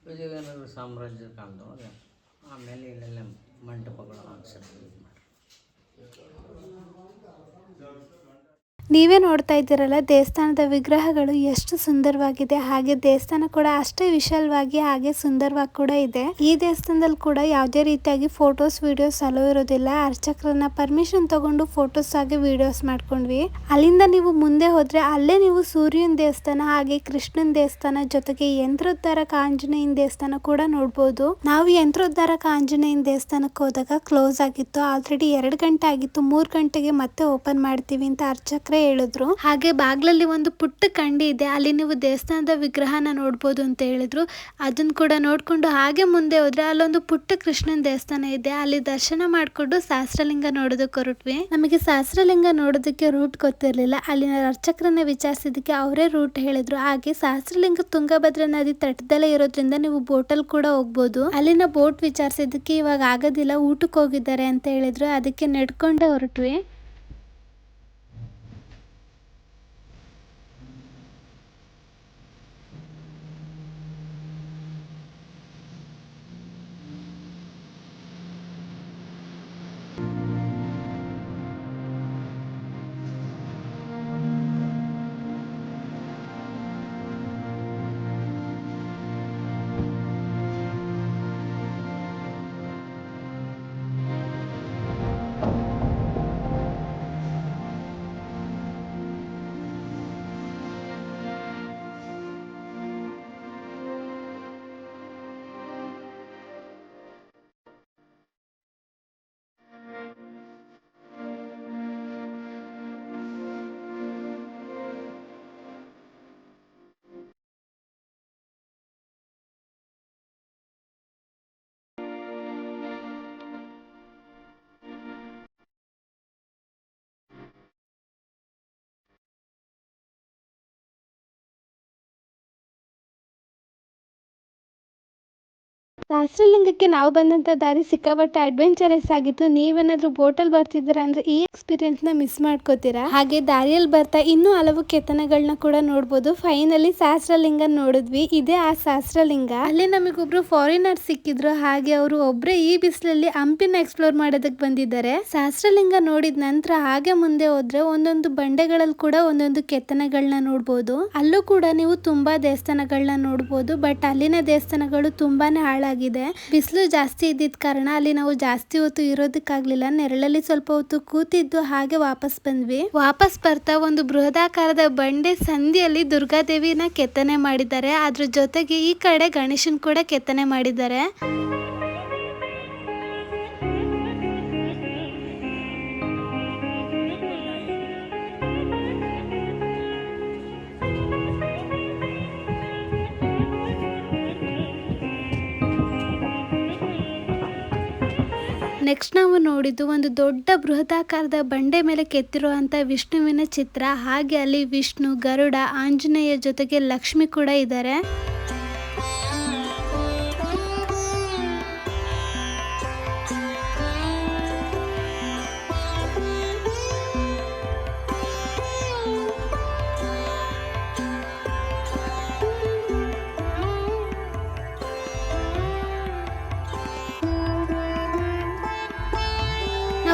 ವಿಜಯನಗರ ಸಾಮ್ರಾಜ್ಯದ ಕಾಲದೊಳಗೆ. ಆಮೇಲೆ ಇಲ್ಲೆಲ್ಲ ಮಂಟಪಗಳು ಹಾಕ್ಸಿರ್ತೀವಿ. ನೀವೇ ನೋಡ್ತಾ ಇದ್ದೀರಲ್ಲ ದೇವಸ್ಥಾನದ ವಿಗ್ರಹಗಳು ಎಷ್ಟು ಸುಂದರವಾಗಿದೆ, ಹಾಗೆ ದೇವಸ್ಥಾನ ಕೂಡ ಅಷ್ಟೇ ವಿಶಾಲವಾಗಿ ಹಾಗೆ ಸುಂದರವಾಗಿ ಕೂಡ ಇದೆ. ಈ ದೇವಸ್ಥಾನದಲ್ಲಿ ಕೂಡ ಯಾವುದೇ ರೀತಿಯಾಗಿ ಫೋಟೋಸ್ ವಿಡಿಯೋಸ್ ಅಲೋ ಇರೋದಿಲ್ಲ. ಅರ್ಚಕರನ್ನ ಪರ್ಮಿಷನ್ ತಗೊಂಡು ಫೋಟೋಸ್ ಹಾಗೆ ವಿಡಿಯೋಸ್ ಮಾಡ್ಕೊಂಡ್ವಿ. ಅಲ್ಲಿಂದ ನೀವು ಮುಂದೆ ಹೋದ್ರೆ ಅಲ್ಲೇ ನೀವು ಸೂರ್ಯನ ದೇವಸ್ಥಾನ ಹಾಗೆ ಕೃಷ್ಣನ ದೇವಸ್ಥಾನ ಜೊತೆಗೆ ಯಂತ್ರೋದ್ಧಾರಕ ಆಂಜನೇಯನ ದೇವಸ್ಥಾನ ಕೂಡ ನೋಡ್ಬೋದು. ನಾವು ಯಂತ್ರೋದ್ಧಾರಕ ಆಂಜನೇಯನ ದೇವಸ್ಥಾನಕ್ಕೆ ಹೋದಾಗ ಕ್ಲೋಸ್ ಆಗಿತ್ತು, ಆಲ್ರೆಡಿ 2 ಗಂಟೆ ಆಗಿತ್ತು. 3 ಗಂಟೆಗೆ ಮತ್ತೆ ಓಪನ್ ಮಾಡ್ತೀವಿ ಅಂತ ಅರ್ಚಕರೇ ಹೇಳಿದ್ರು. ಹಾಗೆ ಬಾಗ್ಲಲ್ಲಿ ಒಂದು ಪುಟ್ಟ ಕಂಡಿ ಇದೆ, ಅಲ್ಲಿ ನೀವು ದೇವಸ್ಥಾನದ ವಿಗ್ರಹನ ನೋಡ್ಬೋದು ಅಂತ ಹೇಳಿದ್ರು. ಅದನ್ನ ಕೂಡ ನೋಡ್ಕೊಂಡು ಹಾಗೆ ಮುಂದೆ ಹೋದ್ರೆ ಅಲ್ಲೊಂದು ಪುಟ್ಟ ಕೃಷ್ಣನ ದೇವಸ್ಥಾನ ಇದೆ, ಅಲ್ಲಿ ದರ್ಶನ ಮಾಡ್ಕೊಂಡು ಸಹಸ್ರಲಿಂಗ ನೋಡೋದಕ್ಕೆ ಹೊರಟ್ವಿ. ನಮಗೆ ಸಹಸ್ರಲಿಂಗ ನೋಡೋದಕ್ಕೆ ರೂಟ್ ಗೊತ್ತಿರಲಿಲ್ಲ, ಅಲ್ಲಿನ ಅರ್ಚಕರನ್ನ ವಿಚಾರಿಸಿದಕ್ಕೆ ಅವರೇ ರೂಟ್ ಹೇಳಿದ್ರು. ಹಾಗೆ ಸಹಸ್ರಲಿಂಗ ತುಂಗಭದ್ರಾ ನದಿ ತಟದಲ್ಲೇ ಇರೋದ್ರಿಂದ ನೀವು ಬೋಟಲ್ ಕೂಡ ಹೋಗ್ಬೋದು. ಅಲ್ಲಿನ ಬೋಟ್ ವಿಚಾರಿಸಿದಕ್ಕೆ ಇವಾಗ ಆಗೋದಿಲ್ಲ, ಊಟಕ್ಕೆ ಹೋಗಿದ್ದಾರೆ ಅಂತ ಹೇಳಿದ್ರು. ಅದಕ್ಕೆ ನಡ್ಕೊಂಡೆ ಹೊರಟ್ವಿ. ಸಹಸ್ರಲಿಂಗಕ್ಕೆ ನಾವು ಬಂದಂತ ದಾರಿ ಸಿಕ್ಕಾಪಟ್ಟೆ ಅಡ್ವೆಂಚರಸ್ ಆಗಿತ್ತು. ನೀವೇನಾದ್ರೂ ಬೋಟಲ್ ಬರ್ತಿದ್ದೀರಾ ಅಂದ್ರೆ ಈ ಎಕ್ಸ್ಪೀರಿಯನ್ಸ್ ನ ಮಿಸ್ ಮಾಡ್ಕೋತೀರಾ. ಹಾಗೆ ದಾರಿಯಲ್ಲಿ ಬರ್ತಾ ಇನ್ನೂ ಹಲವು ಕೆತ್ತನೆಗಳನ್ನ ಕೂಡ ನೋಡ್ಬೋದು. ಫೈನಲಿ ಸಹಸ್ರಲಿಂಗ ನೋಡಿದ್ವಿ, ಇದೇ ಆ ಸಹಸ್ರಲಿಂಗ. ಅಲ್ಲಿ ನಮಗೊಬ್ರು ಫಾರಿನರ್ ಸಿಕ್ಕಿದ್ರು, ಹಾಗೆ ಅವರು ಒಬ್ರೆ ಈ ಬಿಸಿಲಲ್ಲಿ ಹಂಪಿನ ಎಕ್ಸ್ಪ್ಲೋರ್ ಮಾಡೋದಕ್ಕೆ ಬಂದಿದ್ದಾರೆ. ಸಹಸ್ರಲಿಂಗ ನೋಡಿದ ನಂತರ ಹಾಗೆ ಮುಂದೆ ಹೋದ್ರೆ ಒಂದೊಂದು ಬಂಡೆಗಳಲ್ಲಿ ಕೂಡ ಒಂದೊಂದು ಕೆತ್ತನೆಗಳನ್ನ ನೋಡ್ಬೋದು. ಅಲ್ಲೂ ಕೂಡ ನೀವು ತುಂಬಾ ದೇವಸ್ಥಾನಗಳನ್ನ ನೋಡ್ಬೋದು. ಬಟ್ ಅಲ್ಲಿನ ದೇವಸ್ಥಾನಗಳು ತುಂಬಾನೇ ಹಾಳಾಗಿದೆ. ಬಿಸಿಲು ಜಾಸ್ತಿ ಇದ್ದಿದ್ದ ಕಾರಣ ಅಲ್ಲಿ ನಾವು ಜಾಸ್ತಿ ಹೊತ್ತು ಇರೋದಕ್ಕಾಗ್ಲಿಲ್ಲ. ನೆರಳಲ್ಲಿ ಸ್ವಲ್ಪ ಹೊತ್ತು ಕೂತಿದ್ದು ಹಾಗೆ ವಾಪಸ್ ಬಂದ್ವಿ. ವಾಪಸ್ ಬರ್ತಾ ಒಂದು ಬೃಹದಾಕಾರದ ಬಂಡೆ ಸಂಧಿಯಲ್ಲಿ ದುರ್ಗಾದೇವಿನ ಕೆತ್ತನೆ ಮಾಡಿದ್ದಾರೆ. ಅದ್ರ ಜೊತೆಗೆ ಈ ಕಡೆ ಗಣೇಶನ್ ಕೂಡ ಕೆತ್ತನೆ ಮಾಡಿದ್ದಾರೆ. ನೆಕ್ಸ್ಟ್ ನಾವು ನೋಡಿದ್ದು ಒಂದು ದೊಡ್ಡ ಬೃಹದಾಕಾರದ ಬಂಡೆ ಮೇಲೆ ಕೆತ್ತಿರುವಂತ ವಿಷ್ಣುವಿನ ಚಿತ್ರ. ಹಾಗೆ ಅಲ್ಲಿ ವಿಷ್ಣು, ಗರುಡ, ಆಂಜನೇಯ ಜೊತೆಗೆ ಲಕ್ಷ್ಮಿ ಕೂಡ ಇದ್ದಾರೆ.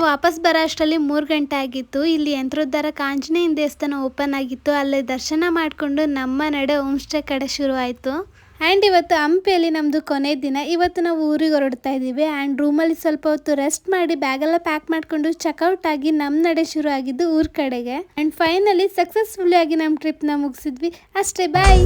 ವಾಪಸ್ ಬರೋ ಅಷ್ಟರಲ್ಲಿ 3 ಗಂಟೆ ಆಗಿತ್ತು. ಇಲ್ಲಿ ಯಂತ್ರೋದ್ಧಾರಕ ಆಂಜನೇಯನ ದೇವಸ್ಥಾನ ಓಪನ್ ಆಗಿತ್ತು. ಅಲ್ಲೇ ದರ್ಶನ ಮಾಡಿಕೊಂಡು ನಮ್ಮ ನಡೆ ಹೋಮ್ ಸ್ಟೇ ಕಡೆ ಶುರು ಆಯಿತು. ಆ್ಯಂಡ್ ಇವತ್ತು ಹಂಪಿಯಲ್ಲಿ ನಮ್ಮದು ಕೊನೆ ದಿನ. ಇವತ್ತು ನಾವು ಊರಿಗೆ ಹೊರಡ್ತಾ ಇದ್ದೀವಿ. ಆ್ಯಂಡ್ ರೂಮಲ್ಲಿ ಸ್ವಲ್ಪ ಹೊತ್ತು ರೆಸ್ಟ್ ಮಾಡಿ ಬ್ಯಾಗೆಲ್ಲ ಪ್ಯಾಕ್ ಮಾಡಿಕೊಂಡು ಚೆಕ್ಔಟ್ ಆಗಿ ನಮ್ಮ ನಡೆ ಶುರು ಆಗಿದ್ದು ಊರ ಕಡೆಗೆ. ಆ್ಯಂಡ್ ಫೈನಲಿ ಸಕ್ಸಸ್ಫುಲಿ ಆಗಿ ನಮ್ಮ ಟ್ರಿಪ್ನ ಮುಗಿಸಿದ್ವಿ. ಅಷ್ಟೇ, ಬಾಯ್.